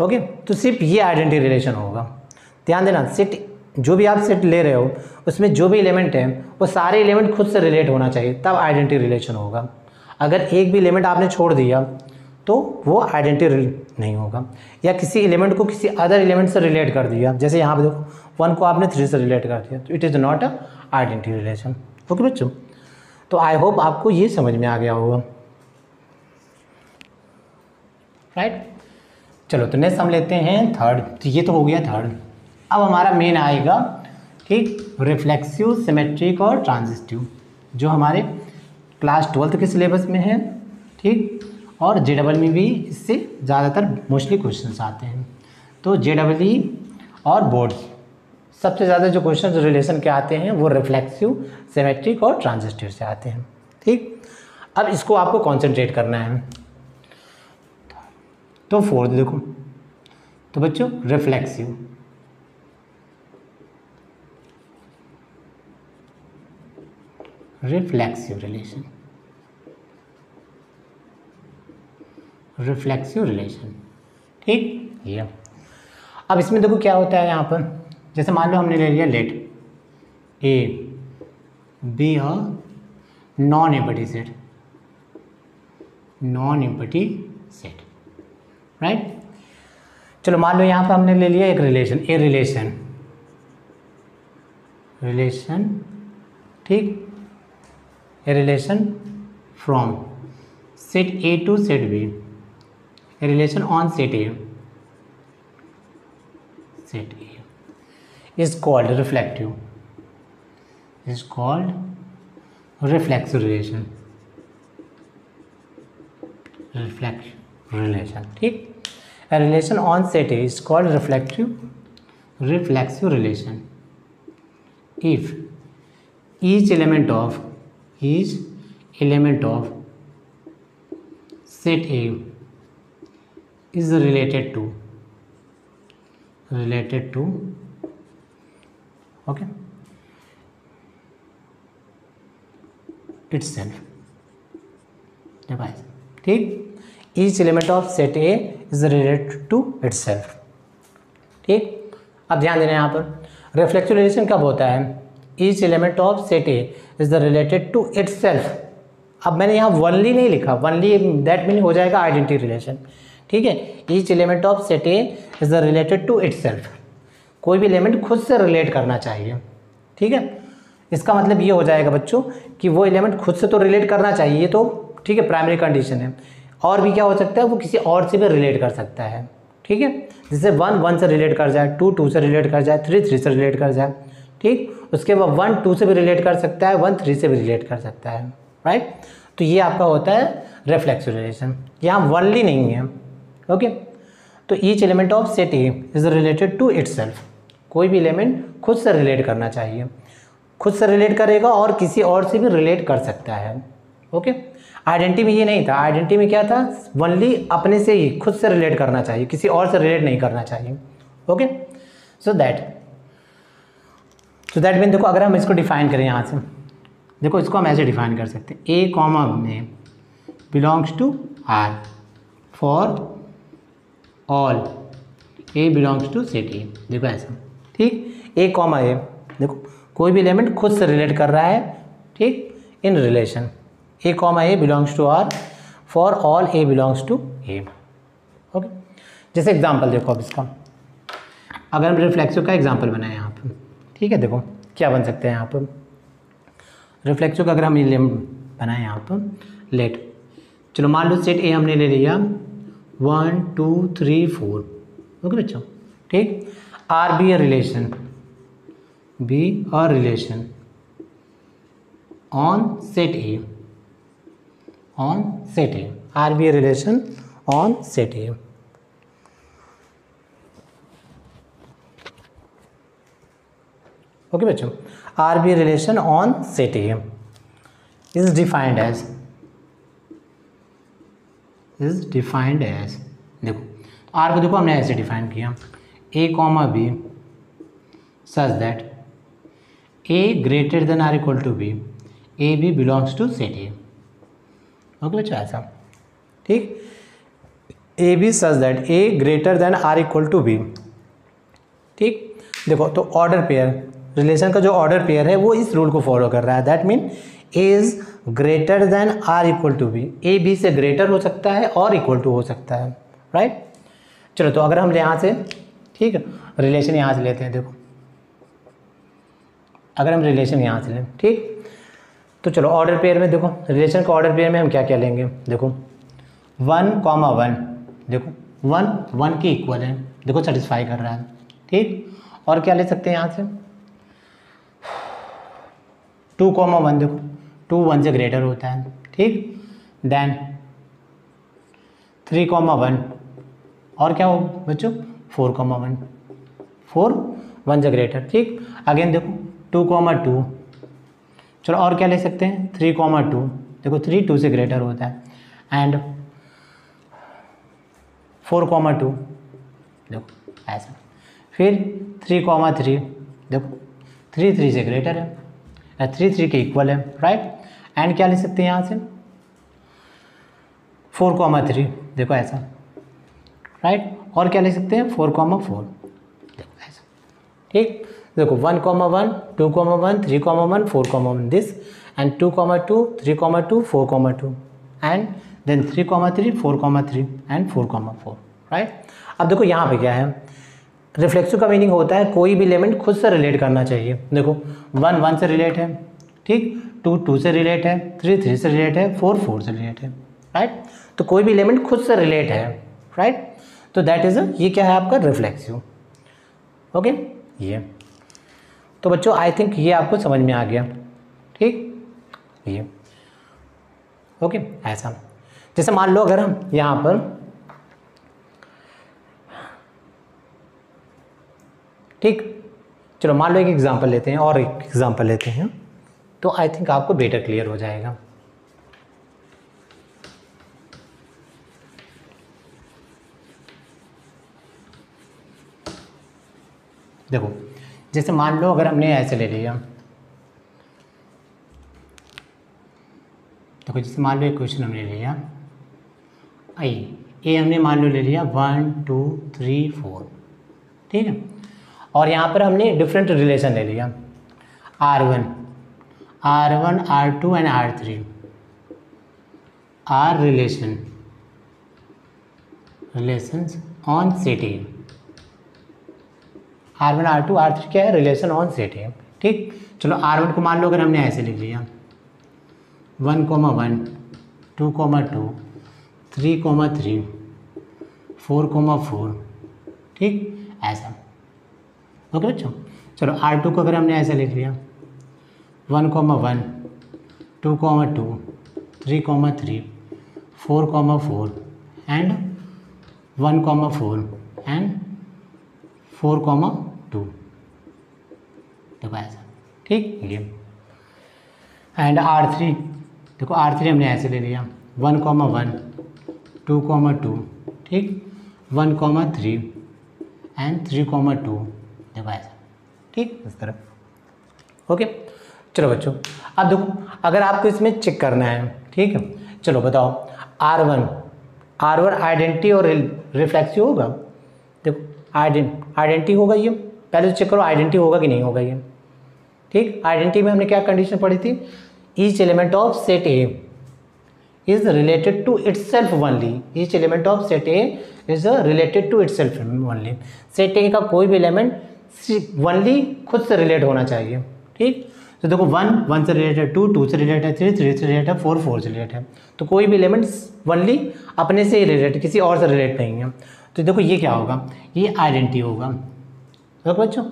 okay. तो सिर्फ ये आइडेंटिटी रिलेशन होगा, ध्यान देना, सेट जो भी आप सेट ले रहे हो उसमें जो भी एलिमेंट है वो सारे एलिमेंट खुद से रिलेट होना चाहिए, तब आइडेंटिटी रिलेशन होगा। अगर एक भी एलिमेंट आपने छोड़ दिया तो वो आइडेंटिटी नहीं होगा, या किसी एलिमेंट को किसी अदर एलिमेंट से रिलेट कर दिया, जैसे यहाँ पे देखो 1 को आपने 3 से रिलेट कर दिया, तो it is not a identity relation, okay बच्चों। तो आई होप आपको ये समझ में आ गया होगा, राइट। चलो तो नेक्स्ट हम लेते हैं थर्ड, तो ये तो हो गया थर्ड। अब हमारा मेन आएगा, ठीक, रिफ्लेक्सिव, सिमेट्रिक और ट्रांजिस्टिव, जो हमारे क्लास 12th के सिलेबस में है, ठीक। और JEE में भी इससे ज़्यादातर मोस्टली क्वेश्चंस आते हैं। तो JEE और बोर्ड सबसे ज़्यादा जो क्वेश्चन रिलेशन के आते हैं वो रिफ्लेक्सिव, सिमेट्रिक और ट्रांजिस्टिव से आते हैं। ठीक, अब इसको आपको कॉन्सेंट्रेट करना है। तो फोर्थ देखो, तो बच्चों रिफ्लेक्सिव, रिलेशन, रिफ्लेक्सिव रिलेशन। ठीक, ये अब इसमें देखो क्या होता है यहाँ पर, जैसे मान लो हमने ले लिया let A B a non empty set, non empty set, right. चलो मान लो यहाँ पर हमने ले लिया एक रिलेशन, ए रिलेशन, ठीक, a relation from set A to set B, a relation on set A is called reflective, is called reflexive relation, reflexive relation, ठीक। A relation on set A is called reflexive relation if each element of set A is related to okay itself, device, ठीक। each element of set A is related to itself, ठीक। अब ध्यान देना यहाँ पर reflexive relation कब होता है, each element of set A is related to itself। अब मैंने यहाँ वनली नहीं लिखा, वनली दैट मीन हो जाएगा आइडेंटिटी रिलेशन, ठीक है। each element of set A is related to itself, कोई भी एलिमेंट खुद से रिलेट करना चाहिए, ठीक है। इसका मतलब ये हो जाएगा बच्चों कि वो एलिमेंट खुद से तो रिलेट करना चाहिए, तो ठीक है, प्राइमरी कंडीशन है। और भी क्या हो सकता है, वो किसी और से भी रिलेट कर सकता है, ठीक है। जैसे 1 से रिलेट कर जाए, 2 से रिलेट कर जाए, 3 से रिलेट कर जाए, ठीक। उसके बाद 1 2 से भी रिलेट कर सकता है, 1 3 से भी रिलेट कर सकता है, राइट। तो ये आपका होता है रिफ्लेक्सिव रिलेशन, यहाँ वनली नहीं है, ओके। तो each element of set A is related to itself, कोई भी एलिमेंट खुद से रिलेट करना चाहिए, खुद से रिलेट करेगा और किसी और से भी रिलेट कर सकता है, ओके। आइडेंटिटी में ये नहीं था, आइडेंटिटी में क्या था, वनली अपने से ही खुद से रिलेट करना चाहिए, किसी और से रिलेट नहीं करना चाहिए, ओके। सो दैट मीन देखो, अगर हम इसको डिफाइन करें यहाँ से, देखो इसको हम ऐसे डिफाइन कर सकते हैं, ए कॉमा में belongs to R for all A belongs to set A, देखो ऐसा, ठीक। ए कॉमा ए, देखो कोई भी एलिमेंट खुद से रिलेट कर रहा है, ठीक, in relation A comma A belongs to R for all A belongs to A, okay. जैसे एग्जांपल देखो अब इसका, अगर हम रिफ्लेक्सिव का एग्जांपल बनाएं यहाँ पर, ठीक है, देखो क्या बन सकते हैं यहाँ पर रिफ्लेक्सिव का, अगर हम बनाएं यहाँ पर लेट, चलो मान लो सेट ए हमने ले लिया 1 2 3 4, ओके बच्चों, ठीक। R be a relation, be a relation on set A, R be a relation on set A, okay बच्चों। R be a relation on set A is defined as, देखो R को देखो हमने ऐसे डिफाइन किया, a comma b such that a greater than or equal to B, A B belongs to set A, okay बच्चों ऐसा, ठीक। ए b such that a greater than or equal to B, ठीक। देखो तो ऑर्डर पेयर, रिलेशन का जो order pair है वो इस रूल को फॉलो कर रहा है, that mean A is greater than or equal to B, A B से ग्रेटर हो सकता है और इक्वल टू हो सकता है, राइट। चलो तो अगर हम यहाँ से, ठीक है, रिलेशन यहाँ से लेते हैं, देखो अगर हम रिलेशन यहाँ से लें, ठीक, तो चलो ऑर्डर पेयर में देखो, रिलेशन का ऑर्डर पेयर में हम क्या क्या लेंगे, देखो 1 कॉमा 1, देखो 1 1 के इक्वल है, देखो सेटिस्फाई कर रहा है, ठीक। और क्या ले सकते हैं यहाँ से 2 कॉमा 1, देखो 2 1 से ग्रेटर होता है, ठीक। देन 3,1 और क्या हो बच्चों 4,1, 4 1 से ग्रेटर, ठीक। अगेन देखो 2,2, चलो और क्या ले सकते हैं 3,2, देखो 3 2 से ग्रेटर होता है, एंड 4,2 देखो ऐसा, फिर 3,3 देखो 3 3 से ग्रेटर है, 3 3 के इक्वल है, राइट। एंड क्या ले सकते हैं यहाँ से 4,3 देखो ऐसा, राइट। और क्या ले सकते हैं 4,4 देखो ऐसा, ठीक। देखो 1,1 2,1 3,1 4,1 this, and 2,2 3,2 4,2 and then 3,3 4,3 and 4,4, राइट। अब देखो यहाँ पे क्या है, रिफ्लेक्सिव का मीनिंग होता है कोई भी एलिमेंट खुद से रिलेट करना चाहिए। देखो 1 1 से रिलेट है, ठीक, 2 2 से रिलेट है, 3 3 से रिलेट है, 4 4 से रिलेट है, राइट। तो कोई भी एलिमेंट खुद से रिलेट है, राइट। तो दैट इज ये क्या है आपका रिफ्लेक्सिव, ओके। ये तो बच्चों आई थिंक ये आपको समझ में आ गया, ठीक। ये ओके ऐसा, जैसे मान लो अगर हम यहाँ पर, ठीक, चलो मान लो एक एग्जांपल लेते हैं और एक एग्जांपल लेते हैं, तो आई थिंक आपको बेटर क्लियर हो जाएगा। देखो जैसे मान लो अगर हमने ऐसे ले लिया, देखो जैसे मान लो एक क्वेश्चन हमने ले लिया ए हमने मान लो ले लिया 1 2 3 4, ठीक है। और यहाँ पर हमने डिफरेंट रिलेशन ले लिया R1 R2 and R3 are relations on set A, R1 R2 R3 क्या है रिलेशन ऑन सेट है, ठीक। चलो R1 को मान लो अगर हमने ऐसे लिख लिया 1,1 2,2 3,3 4,4, ठीक ऐसा, ओके बच्चों। चलो R2 को अगर हमने ऐसे लिख लिया 1,1 2,2 3,3 4,4 एंड 1,4 एंड 4,2 देखो ऐसा, ठीक ये। एंड R3 देखो R3 हमने ऐसे ले लिया 1,1 2,2, ठीक 1,3 एंड 3,2 देखो ऐसा, ठीक इस तरह, ओके। चलो बच्चों अब देखो अगर आपको इसमें चेक करना है, ठीक है, चलो बताओ R1 आइडेंटिटी और रिफ्लेक्सिव होगा, देखो आइडेंटिटी होगा, ये पहले तो चेक करो आइडेंटिटी होगा कि नहीं होगा ये, ठीक। आइडेंटिटी में हमने क्या कंडीशन पढ़ी थी, each element of set A is related to itself only, each element of set A is related to itself only, set A का कोई भी एलिमेंट ओनली खुद से रिलेट होना चाहिए, ठीक। तो देखो 1 1 से रिलेटेड है, 2 2 से रिलेटेड है, 3 3 से रिलेटेड है, 4 4 से रिलेटेड है, तो कोई भी एलिमेंट ओनली अपने से ही रिलेटेड, किसी और से रिलेट नहीं है। तो देखो ये क्या होगा, ये आइडेंटिटी होगा, तो बच्चों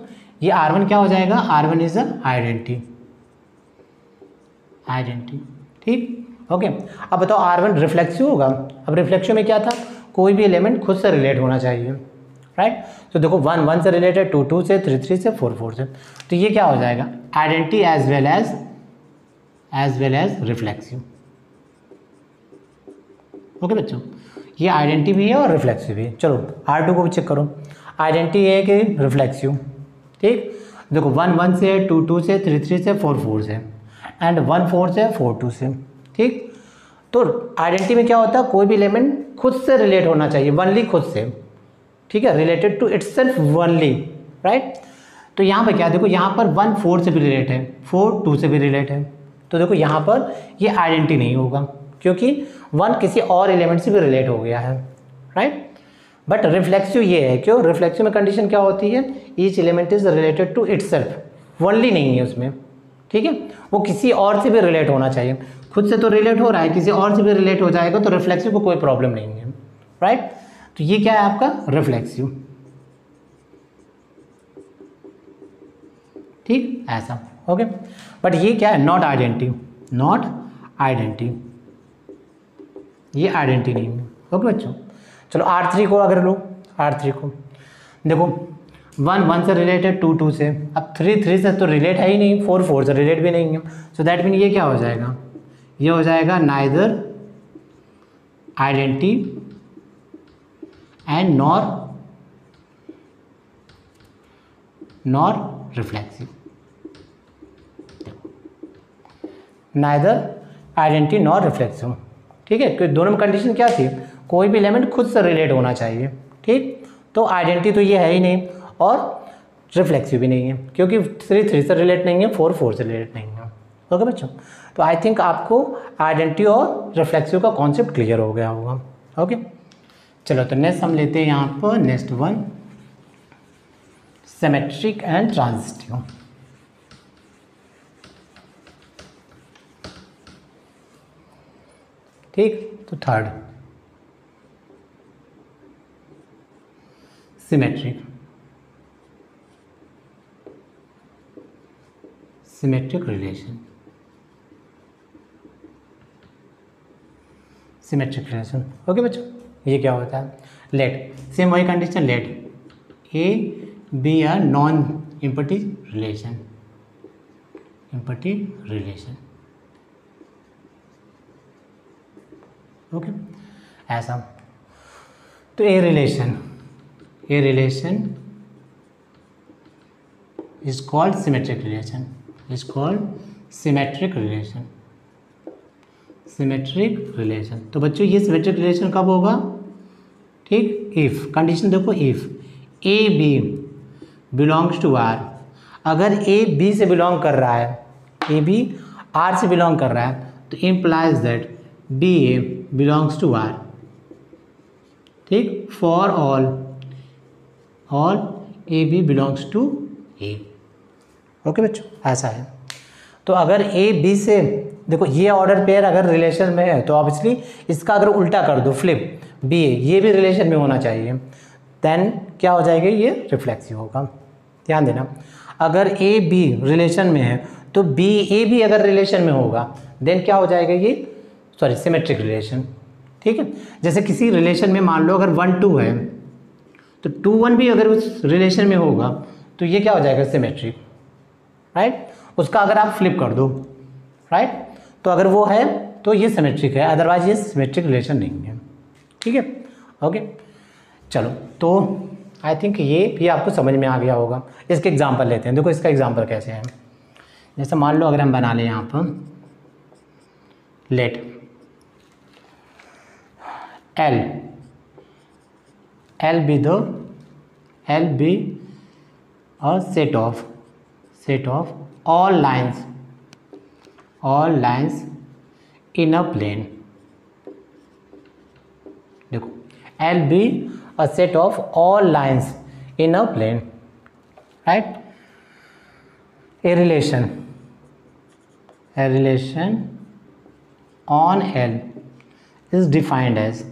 ये R1 क्या हो जाएगा, R1 इज आइडेंटिटी, ठीक ओके। अब बताओ R1 रिफ्लेक्सिव होगा, अब रिफ्लेक्सिव में क्या था, कोई भी एलिमेंट खुद से रिलेट होना चाहिए, राइट। तो देखो 1 1 से रिलेटेड, 2 2 से, 3 3 से, 4 4 से, तो ये क्या हो जाएगा identity as well as reflexive, okay बच्चों। ये आइडेंटिटी भी है और रिफ्लेक्सिव भी है। चलो R2 को भी चेक करो, आइडेंटिटी है कि रिफ्लेक्सिव, ठीक। देखो 1 1 से, 2 2 से, 3 3 से, 4 4 से एंड 1 4 से, 4 2 से, ठीक। तो आइडेंटिटी में क्या होता है, कोई भी एलिमेंट खुद से रिलेट होना चाहिए, ओनली खुद से, ठीक है, related to itself only, right. तो यहाँ पर क्या, देखो यहाँ पर 1 4 से भी रिलेट है, 4 2 से भी रिलेट है, तो देखो यहाँ पर ये आइडेंटिटी नहीं होगा क्योंकि 1 किसी और एलिमेंट से भी रिलेट हो गया है, राइट। बट रिफ्लेक्सिव ये है, क्यों, रिफ्लेक्सिव में कंडीशन क्या होती है, each element is related to itself, only नहीं है उसमें, ठीक है, वो किसी और से भी रिलेट होना चाहिए, खुद से तो रिलेट हो रहा है, किसी और से भी रिलेट हो जाएगा तो रिफ्लेक्सिव को कोई प्रॉब्लम नहीं है, राइट। तो ये क्या है आपका रिफ्लेक्सिव, ठीक ऐसा, ओके। बट ये क्या है, नॉट आइडेंटिटी, ये आइडेंटिटी नहीं है, ओके बच्चों। चलो R3 को अगर लो, R3 को देखो 1 1 से रिलेटेड, 2 2 से, अब 3 3 से तो रिलेट है ही नहीं, 4 4 से रिलेट भी नहीं है। सो दैट मीन ये क्या हो जाएगा, ये हो जाएगा neither identity and nor reflexive. Neither identity nor reflexive, ठीक है, क्योंकि दोनों में कंडीशन क्या थी, कोई भी एलिमेंट खुद से रिलेट होना चाहिए, ठीक। तो आइडेंटिटी तो ये है ही नहीं और रिफ्लेक्सिव भी नहीं है, क्योंकि 3 3 से रिलेट नहीं है, 4 4 से रिलेट नहीं है। ओके बच्चों, तो आई थिंक आपको आइडेंटिटी और रिफ्लेक्सिव का कॉन्सेप्ट क्लियर हो गया होगा। ओके, चलो तो नेक्स्ट हम लेते हैं यहाँ पर next one, symmetric and transitive. ठीक, तो third symmetric, symmetric relation, symmetric relation. Okay बच्चों, ये क्या होता है, लेट सेम वही condition, let A b are non empty relation, empty relation. Okay, ऐसा तो a relation is called symmetric relation, is called symmetric relation, symmetric relation। तो बच्चों ये symmetric relation कब होगा, ठीक, if कंडीशन देखो, if a B belongs to R, अगर ए बी से बिलोंग कर रहा है, ए बी आर से बिलोंग कर रहा है, तो implies that b A belongs to R, ठीक, for all a B belongs to A. Okay बच्चों, ऐसा है। तो अगर ए बी से, देखो ये ऑर्डर पेयर अगर रिलेशन में है तो ऑब्वियसली इसका अगर उल्टा कर दो, फ्लिप, बी ए ये भी रिलेशन में होना चाहिए, देन क्या हो जाएगा, ये रिफ्लेक्सिव होगा। ध्यान देना, अगर ए बी रिलेशन में है तो बी ए भी अगर रिलेशन में होगा देन क्या हो जाएगा, ये सॉरी सिमेट्रिक रिलेशन, ठीक है। जैसे किसी रिलेशन में मान लो अगर 1 2 है तो 2 1 भी अगर उस रिलेशन में होगा तो ये क्या हो जाएगा, सिमेट्रिक, राइट। उसका अगर आप फ्लिप कर दो, राइट, तो अगर वो है तो ये सिमेट्रिक है, अदरवाइज ये सिमेट्रिक रिलेशन नहीं है, ठीक है। ओके, चलो तो आई थिंक ये भी आपको समझ में आ गया होगा। इसके एग्जांपल लेते हैं, देखो इसका एग्जांपल कैसे है। जैसे मान लो अगर हम बना लें यहाँ पर, late L be a set of all lines in a plane। देखो L be a set of all lines in a plane, right। a relation on L is defined as,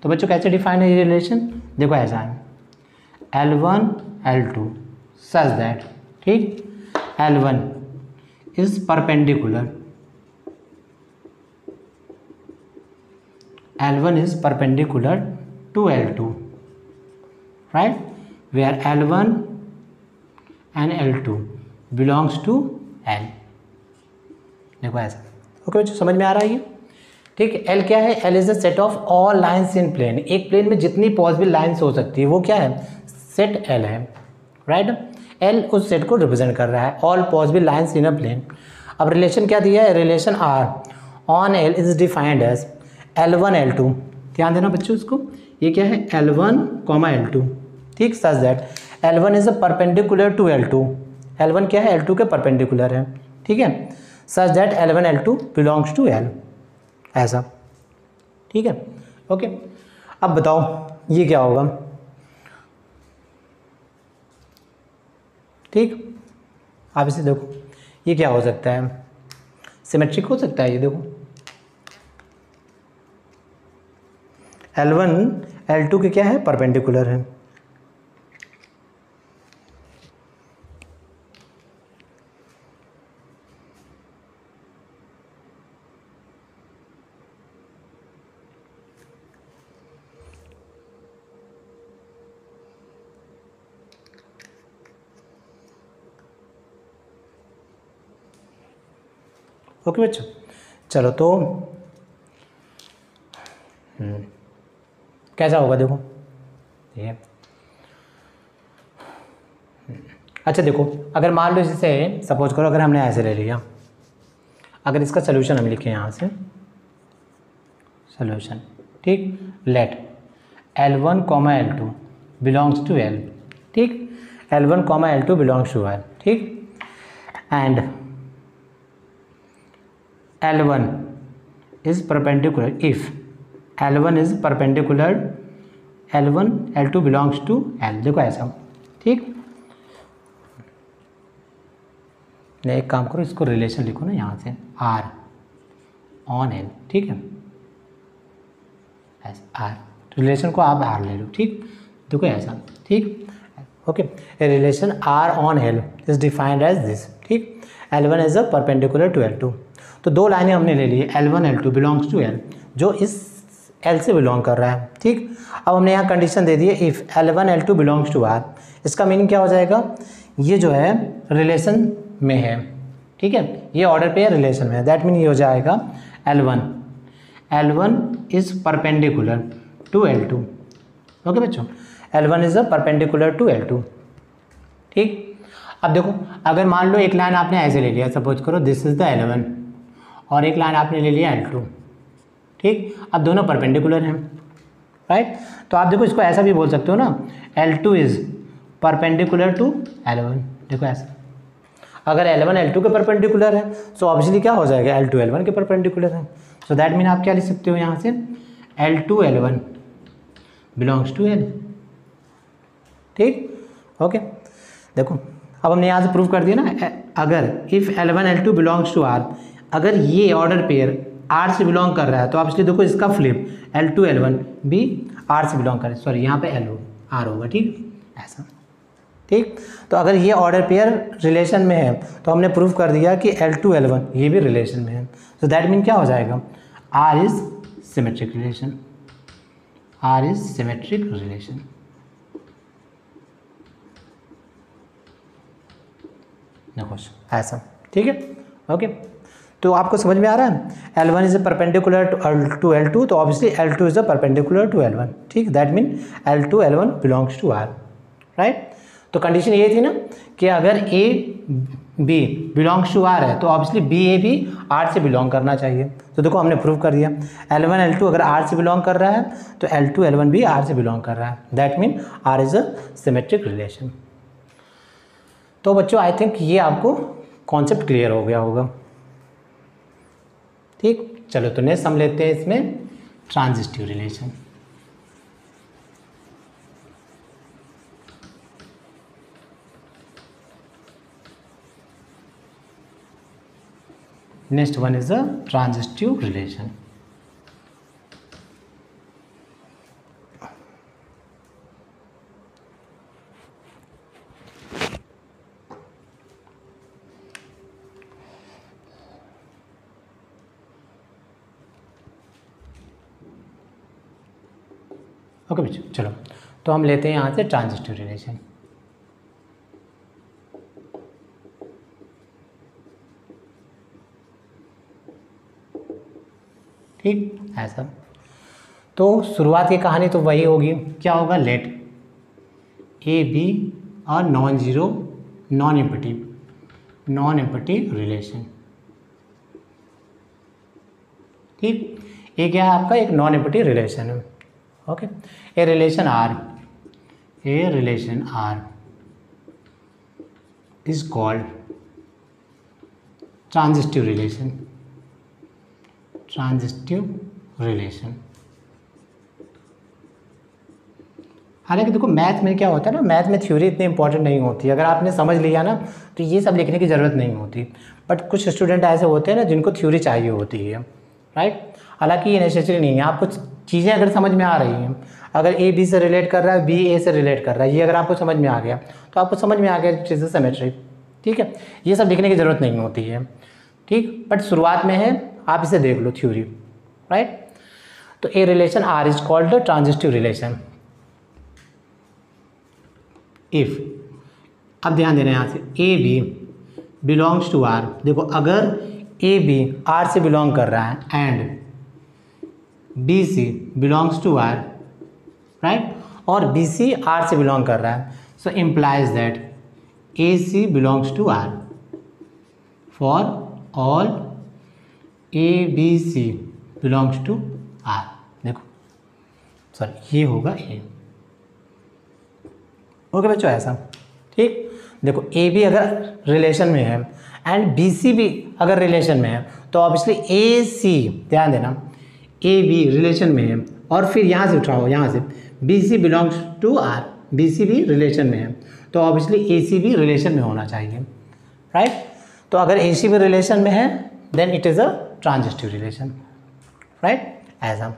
तो बच्चों कैसे डिफाइन है ये रिलेशन, देखो ऐसा है, L1 L2 such that, ठीक, L1 is perpendicular, L1 is perpendicular to L2, right, where L1 and L2 belongs to L। देखो ऐसा, ओके बच्चों समझ में आ रहा है ये, ठीक है। L क्या है, L is the set of all lines in plane, एक प्लेन में जितनी पॉसिबल लाइंस हो सकती है वो क्या है, सेट L है, राइट। L उस सेट को रिप्रेजेंट कर रहा है, all possible lines in a plane. अब रिलेशन क्या दिया है, relation R on L is defined as L1 L2, ध्यान देना बच्चों इसको, ये क्या है L1, L2, ठीक, such that L1 is a perpendicular to L2, L1 क्या है, L2 के परपेंडिकुलर है, ठीक है, such that L1 L2 belongs to L, ऐसा, ठीक है। ओके, अब बताओ ये क्या होगा, ठीक, आप इसे देखो ये क्या हो सकता है, सिमेट्रिक हो सकता है ये, देखो L1 L2 के क्या है, परपेंडिकुलर है, ओके बच्चों, चलो तो कैसा होगा देखो ये। अच्छा देखो, अगर मान लो इसे सपोज करो, अगर हमने ऐसे ले लिया, अगर इसका सोल्यूशन हम लिखें यहाँ से सोल्यूशन, ठीक, late L1, L2 belongs to L, ठीक, L1, L2 belongs to L, ठीक, and L1 is perpendicular if L1 is perpendicular L1 L2 belongs to L। देखो ऐसा, ठीक, नहीं एक काम करो, इसको रिलेशन लिखो ना यहाँ से R ऑन L, ठीक है, ऐसा R, रिलेशन को आप R ले लो, ठीक, देखो ऐसा, ठीक, okay, a relation R on L is defined as this, ठीक, L1 is a perpendicular to L2। तो दो लाइनें हमने ले ली, L1 L2 belongs to L, जो इस L से बिलोंग कर रहा है, ठीक। अब हमने यहाँ कंडीशन दे दी है if L1 L2 belongs to R। इसका मीनिंग क्या हो जाएगा, ये जो है रिलेशन में है, ठीक है, ये ऑर्डर पे है, रिलेशन में है, दैट मीन ये हो जाएगा L1 is perpendicular to L2। Okay बच्चों, L1 is a perpendicular to L2, ठीक। अब देखो, अगर मान लो एक लाइन आपने ऐसे ले लिया, सपोज करो दिस इज़ द L1 और एक लाइन आपने ले लिया L2, ठीक, अब दोनों परपेंडिकुलर हैं, राइट। तो आप देखो इसको ऐसा भी बोल सकते हो ना, L2 is perpendicular to L1, देखो ऐसा, अगर L1 L2 के परपेंडिकुलर है तो ऑब्वियसली क्या हो जाएगा, L2 L1 के परपेंडिकुलर है, सो दैट मीन आप क्या लिख सकते हो यहाँ से L2 L1 belongs to L, ठीक, ओके। देखो अब हमने यहाँ से प्रूव कर दिया ना, अगर if L1 L2 belongs to R, अगर ये ऑर्डर पेयर R से बिलोंग कर रहा है तो आप इसलिए देखो इसका फ्लिप L2 L1 भी R से बिलोंग कर, सॉरी यहाँ पे L R होगा, ठीक, ऐसा, ठीक। तो अगर ये ऑर्डर पेयर रिलेशन में है तो हमने प्रूव कर दिया कि L2 L1 ये भी रिलेशन में है, तो दैट मीन क्या हो जाएगा, R is symmetric relation, R is symmetric relation. देखो ऐसा, ठीक है, ओके। तो आपको समझ में आ रहा है, L1 is perpendicular to L2, तो obviously L2 is perpendicular to L1, ठीक, that mean L2 L1 belongs to R, right. तो कंडीशन ये थी ना कि अगर A B belongs to R है तो ऑब्वियसली B A भी R से बिलोंग करना चाहिए, तो देखो हमने प्रूव कर दिया, L1 L2 अगर R से बिलोंग कर रहा है तो L2 L1 भी R से बिलोंग कर रहा है, that mean R is a symmetric relation. तो बच्चों आई थिंक ये आपको कॉन्सेप्ट क्लियर हो गया होगा, ठीक। चलो तो नेक्स्ट हम लेते हैं इसमें transitive relation. Next one is a transitive relation. Okay बच्चों, चलो तो हम लेते हैं यहाँ से ट्रांजिस्टिव रिलेशन। ठीक, ऐसा। तो शुरुआत की कहानी तो वही होगी, क्या होगा, लेट ए बी और non zero non empty relation, ठीक। ये क्या है आपका, एक नॉन एम्पटी रिलेशन है, okay. A relation R is called transitive relation. हालांकि देखो मैथ में क्या होता है ना, मैथ में थ्योरी इतनी इंपॉर्टेंट नहीं होती, अगर आपने समझ लिया ना तो ये सब लिखने की ज़रूरत नहीं होती, बट कुछ स्टूडेंट ऐसे होते हैं ना जिनको थ्योरी चाहिए होती है, राइट। हालांकि ये नेसेसरी नहीं है, आपको चीज़ें अगर समझ में आ रही हैं, अगर ए बी से रिलेट कर रहा है, बी ए से रिलेट कर रहा है, ये अगर आपको समझ में आ गया तो आपको समझ में आ गया चीज़ सिमेट्री, ठीक है। ये सब लिखने की ज़रूरत नहीं होती है, ठीक, बट शुरुआत में है, आप इसे देख लो थ्योरी, राइट। तो a relation R is called the transitive relation if, अब ध्यान देना यहाँ से, a B belongs to R. देखो अगर ए बी आर से बिलोंग कर रहा है and B C belongs to R, right, और बी सी आर से बिलोंग कर रहा है, so implies that a c belongs to R for all a B C belongs to R. देखो सॉरी ये होगा ए, ओके बच्चों ऐसा, ठीक। देखो ए बी अगर रिलेशन में है एंड बी सी भी अगर रिलेशन में है तो ऑब्वियसली ए सी, ध्यान देना, ए बी रिलेशन में है और फिर यहाँ से उठाओ, यहाँ से B C belongs to R, B सी भी रिलेशन में है तो ऑब्वियसली ए सी भी रिलेशन में होना चाहिए, राइट। तो अगर ए सी भी रिलेशन में है then it is a transitive relation, right, ऐसा,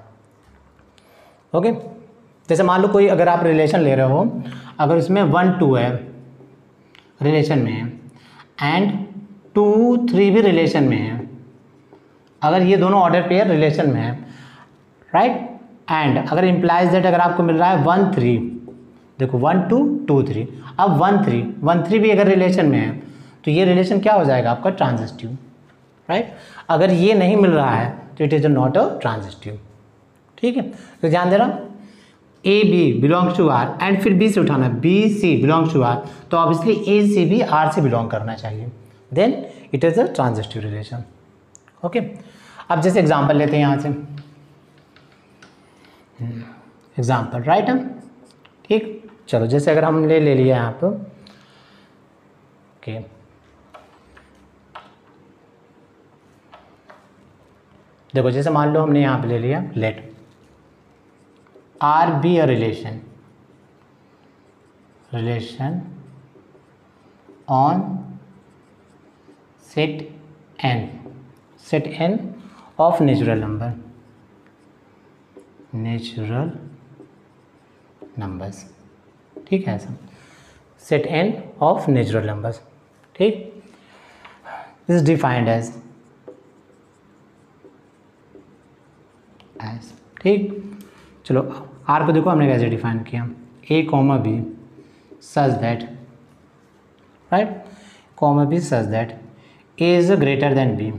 ओके। जैसे मान लो कोई अगर आप रिलेशन ले रहे हो, अगर इसमें 1 2 है रिलेशन में है एंड 2 3 भी रिलेशन में है, अगर ये दोनों ऑर्डर पेयर रिलेशन में है, राइट, एंड अगर इम्प्लाइज दैट अगर आपको मिल रहा है 1 3, देखो 1 2 2 3, अब 1 3 भी अगर रिलेशन में है तो ये रिलेशन क्या हो जाएगा आपका ट्रांजिस्टिव, राइट। अगर ये नहीं मिल रहा है तो it is not a transitive, ठीक है। तो ध्यान देना A B belongs to R and फिर बी से उठाना B C belongs to R, तो ऑब्वियसली ए सी भी आर से बिलोंग करना चाहिए, then it is a transitive relation, okay. अब जैसे एग्जांपल लेते हैं यहाँ से, एग्जांपल, राइट, हम ठीक, चलो जैसे अगर हम ले लिया यहाँ पर, ओके, देखो जैसे मान लो हमने यहाँ पे ले लिया let R be a relation on set N of natural numbers, ठीक है, ऐसा set N of natural numbers, ठीक, इज डिफाइंड एज, ठीक। चलो आर को देखो हमने कैसे डिफाइन किया, a comma b such that, right, comma b such that a is greater than B,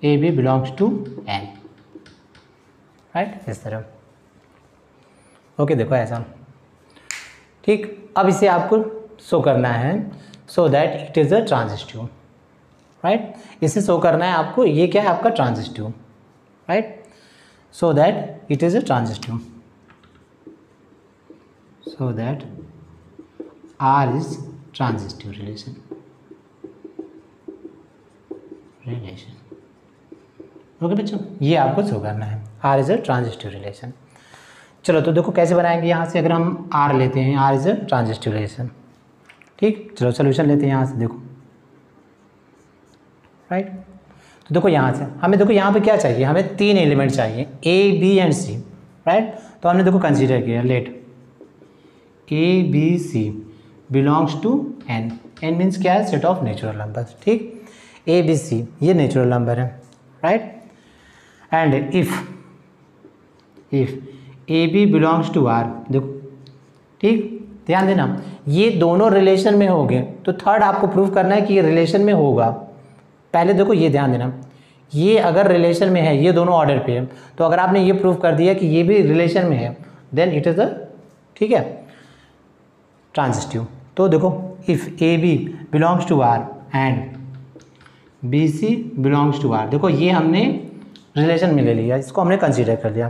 A B belongs to N, right, इस तरह, ओके। देखो ऐसा, ठीक। अब इसे आपको शो करना है so that it is a transitive, right, इसे शो करना है आपको, ये क्या है आपका transitive, right, so that it is a transitive, so that R is transitive relation, okay बच्चों, ये आपको शो करना है, R is a transitive relation। चलो तो देखो कैसे बनाएंगे, यहाँ से अगर हम R लेते हैं, R is a transitive relation, ठीक। चलो सोल्यूशन लेते हैं यहाँ से, देखो, राइट, तो देखो यहाँ से हमें, देखो यहाँ पे क्या चाहिए, हमें 3 एलिमेंट चाहिए A B and C, right. तो हमने देखो कंसीडर किया let A B C belongs to N, N means क्या है, सेट ऑफ नेचुरल नंबर्स, ठीक। ए बी सी ये नेचुरल नंबर है, right, and if A B belongs to R, देखो, ठीक, ध्यान देना, ये दोनों रिलेशन में होंगे तो थर्ड आपको प्रूव करना है कि ये रिलेशन में होगा। पहले देखो ये ध्यान देना, ये अगर रिलेशन में है, ये दोनों ऑर्डर पे है, तो अगर आपने ये प्रूव कर दिया कि ये भी रिलेशन में है देन इट इज़ अ, ठीक है, ट्रांजिस्टिव। तो देखो if A B belongs to R and B C belongs to R, देखो ये हमने रिलेशन में ले लिया, इसको हमने कंसीडर कर लिया,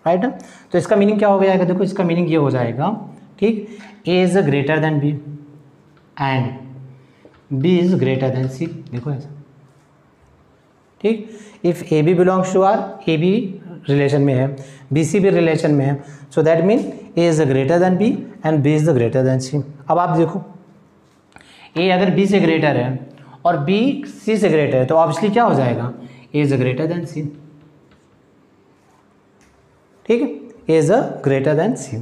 राइट। तो इसका मीनिंग क्या हो जाएगा, देखो इसका मीनिंग ये हो जाएगा, ठीक, a is greater than b and b is greater than c, देखो ऐसा, ठीक। If A B belongs to R, a b relation में है, बी सी भी रिलेशन में है, so that mean a is greater than b and b is greater than c. अब आप देखो ए अगर बी से ग्रेटर है और बी सी से ग्रेटर है तो ऑब्वियसली क्या हो जाएगा, a is greater than c, ठीक है, a is greater than c,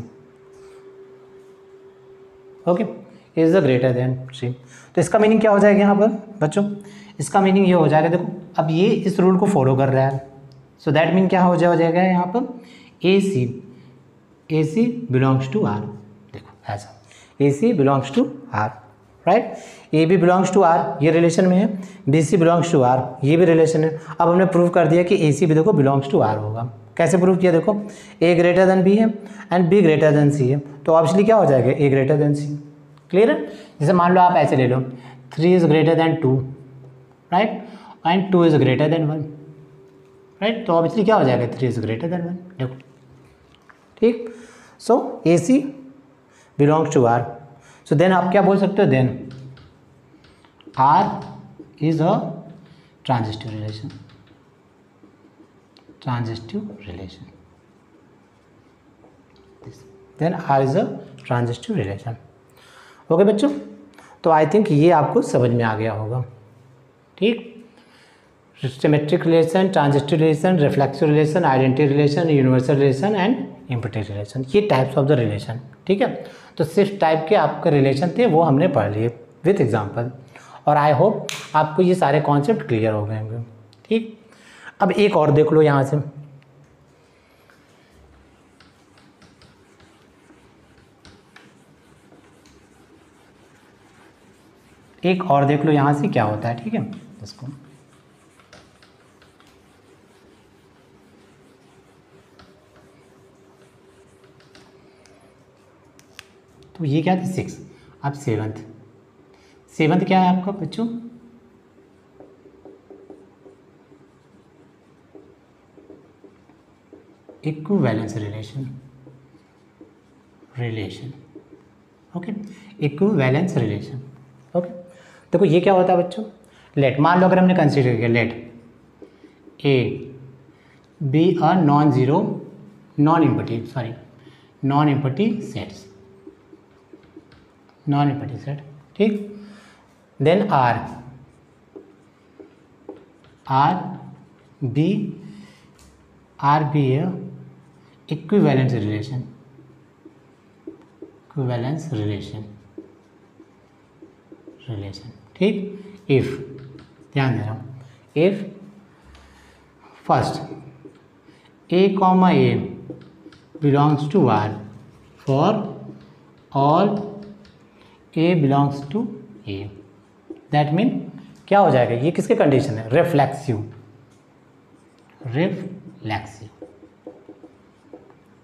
okay, a is greater than c. तो इसका मीनिंग क्या हो जाएगा यहाँ पर बच्चों, इसका मीनिंग ये हो जाएगा, देखो अब ये इस रूल को फॉलो कर रहा है, सो दैट मीन क्या हो जाएगा यहाँ पर, a c belongs to R, देखो ऐसा, a c belongs to R, right. A B belongs to R, ये रिलेशन में है, b C belongs to R, ये भी रिलेशन है। अब हमने प्रूव कर दिया कि ए सी भी देखो बिलोंग्स टू आर होगा। कैसे प्रूव किया, देखो ए ग्रेटर देन बी है एंड बी ग्रेटर देन सी है, तो ऑब्वियसली क्या हो जाएगा, ए ग्रेटर देन सी। क्लियर है। जैसे मान लो आप ऐसे ले लो 3 is greater then 2, right, and 2 is greater then 1, right, तो ऑब्वियसली क्या हो जाएगा, 3 इज़ ग्रेटर देन 1। देखो ठीक। So a c belongs to R, so then आप क्या बोल सकते हो, then R is a transitive relation, transitive relation, then R is a transitive relation. Okay बच्चों, तो आई थिंक ये आपको समझ में आ गया होगा। ठीक, symmetric relation, transitive relation, reflexive relation, identity relation, universal relation and impedance relation, ये टाइप्स ऑफ द रिलेशन। ठीक है, तो सिर्फ टाइप के आपके रिलेशन थे वो हमने पढ़ लिए विथ एग्जांपल, और आई होप आपको ये सारे कॉन्सेप्ट क्लियर हो गए होंगे। ठीक, अब एक और देख लो यहाँ से, एक और देख लो यहाँ से क्या होता है। ठीक है, इसको तो ये क्या थी 6, अब सेवंथ क्या है आपका बच्चों, equivalence relation. Okay, equivalence relation. Okay, देखो ये क्या होता है बच्चों, लेट, मान लो अगर हमने कंसीडर किया let A B a non empty set, ठीक, देन आर बी है इक्विवेलेंस रिलेशन, ठीक। इफ, ध्यान दे रहा हूँ, if first A comma A belongs to R for all A belongs to A, that mean क्या हो जाएगा, ये किसके कंडीशन है, रिफ्लेक्सिव,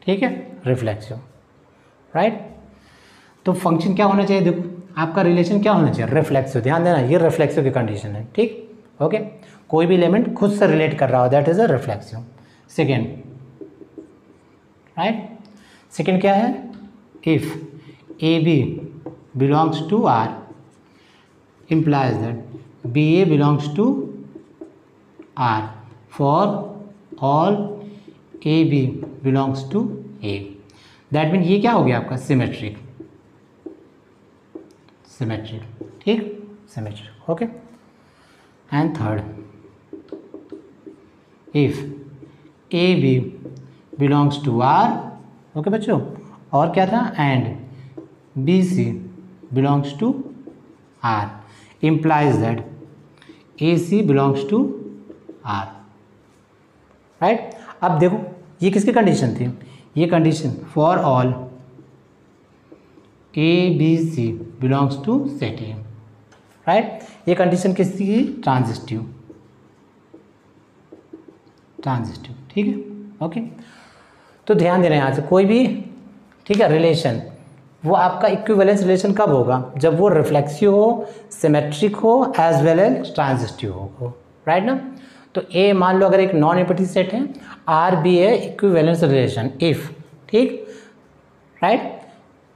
ठीक है, रिफ्लेक्सिव, राइट। तो फंक्शन क्या होना चाहिए, देखो आपका रिलेशन क्या होना चाहिए, रिफ्लेक्सिव, ध्यान देना ये रिफ्लेक्सिव की कंडीशन है। ठीक, ओके, कोई भी एलिमेंट खुद से रिलेट कर रहा हो, that is a reflexive. Second, right, second क्या है, if A B belongs to R implies that BA belongs to R for all AB belongs to A, that means ये क्या हो गया आपका, सिमेट्रिक, ठीक, symmetric. Okay, and third, if AB belongs to R, okay बच्चों, और क्या था, and BC belongs to R implies that AC belongs to R, right. अब देखो ये किसकी कंडीशन थी, ये condition for all ABC belongs to set A, right. ये कंडीशन किसकी थी, ट्रांजिस्टिव, ठीक है। ओके, तो ध्यान देना यहाँ से कोई भी, ठीक है, रिलेशन वो आपका इक्विवेलेंस रिलेशन कब होगा, जब वो रिफ्लेक्सिव हो, सिमेट्रिक हो, एज वेल एज ट्रांजिस्टिव हो, राइट ना। तो ए मान लो अगर एक नॉन इम्पीडेंस सेट है, आर बी है इक्विवेलेंस रिलेशन, इफ, ठीक, राइट,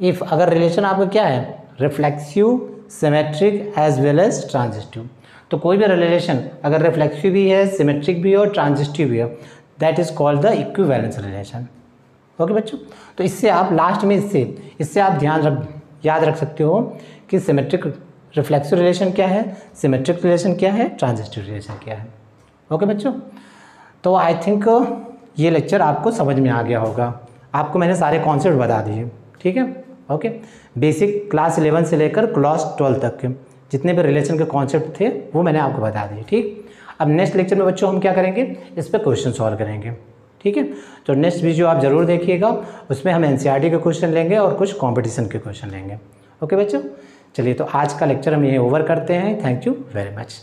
इफ अगर रिलेशन आपका क्या है, reflexive, symmetric as well as transitive, तो कोई भी रिलेशन अगर रिफ्लेक्सिव भी है, सिमेट्रिक भी है और ट्रांजिस्टिव भी है, that is called the equivalence relation. Okay बच्चों, तो इससे आप लास्ट में इससे आप याद रख सकते हो कि सिमेट्रिक रिफ्लेक्सिव रिलेशन क्या है, सिमेट्रिक रिलेशन क्या है, ट्रांजिस्टिव रिलेशन क्या है। ओके बच्चों, तो आई थिंक ये लेक्चर आपको समझ में आ गया होगा, आपको मैंने सारे कॉन्सेप्ट बता दिए, ठीक है। ओके, बेसिक क्लास 11 से लेकर क्लास 12 तक के जितने भी रिलेशन के कॉन्सेप्ट थे वो मैंने आपको बता दिए, ठीक। अब नेक्स्ट लेक्चर में बच्चों हम क्या करेंगे, इस पर क्वेश्चन सॉल्व करेंगे, ठीक है। तो नेक्स्ट वीडियो आप ज़रूर देखिएगा, उसमें हम एनसीईआरटी के क्वेश्चन लेंगे और कुछ कंपटीशन के क्वेश्चन लेंगे। ओके बच्चों, चलिए तो आज का लेक्चर हम यहीं ओवर करते हैं। Thank you very much.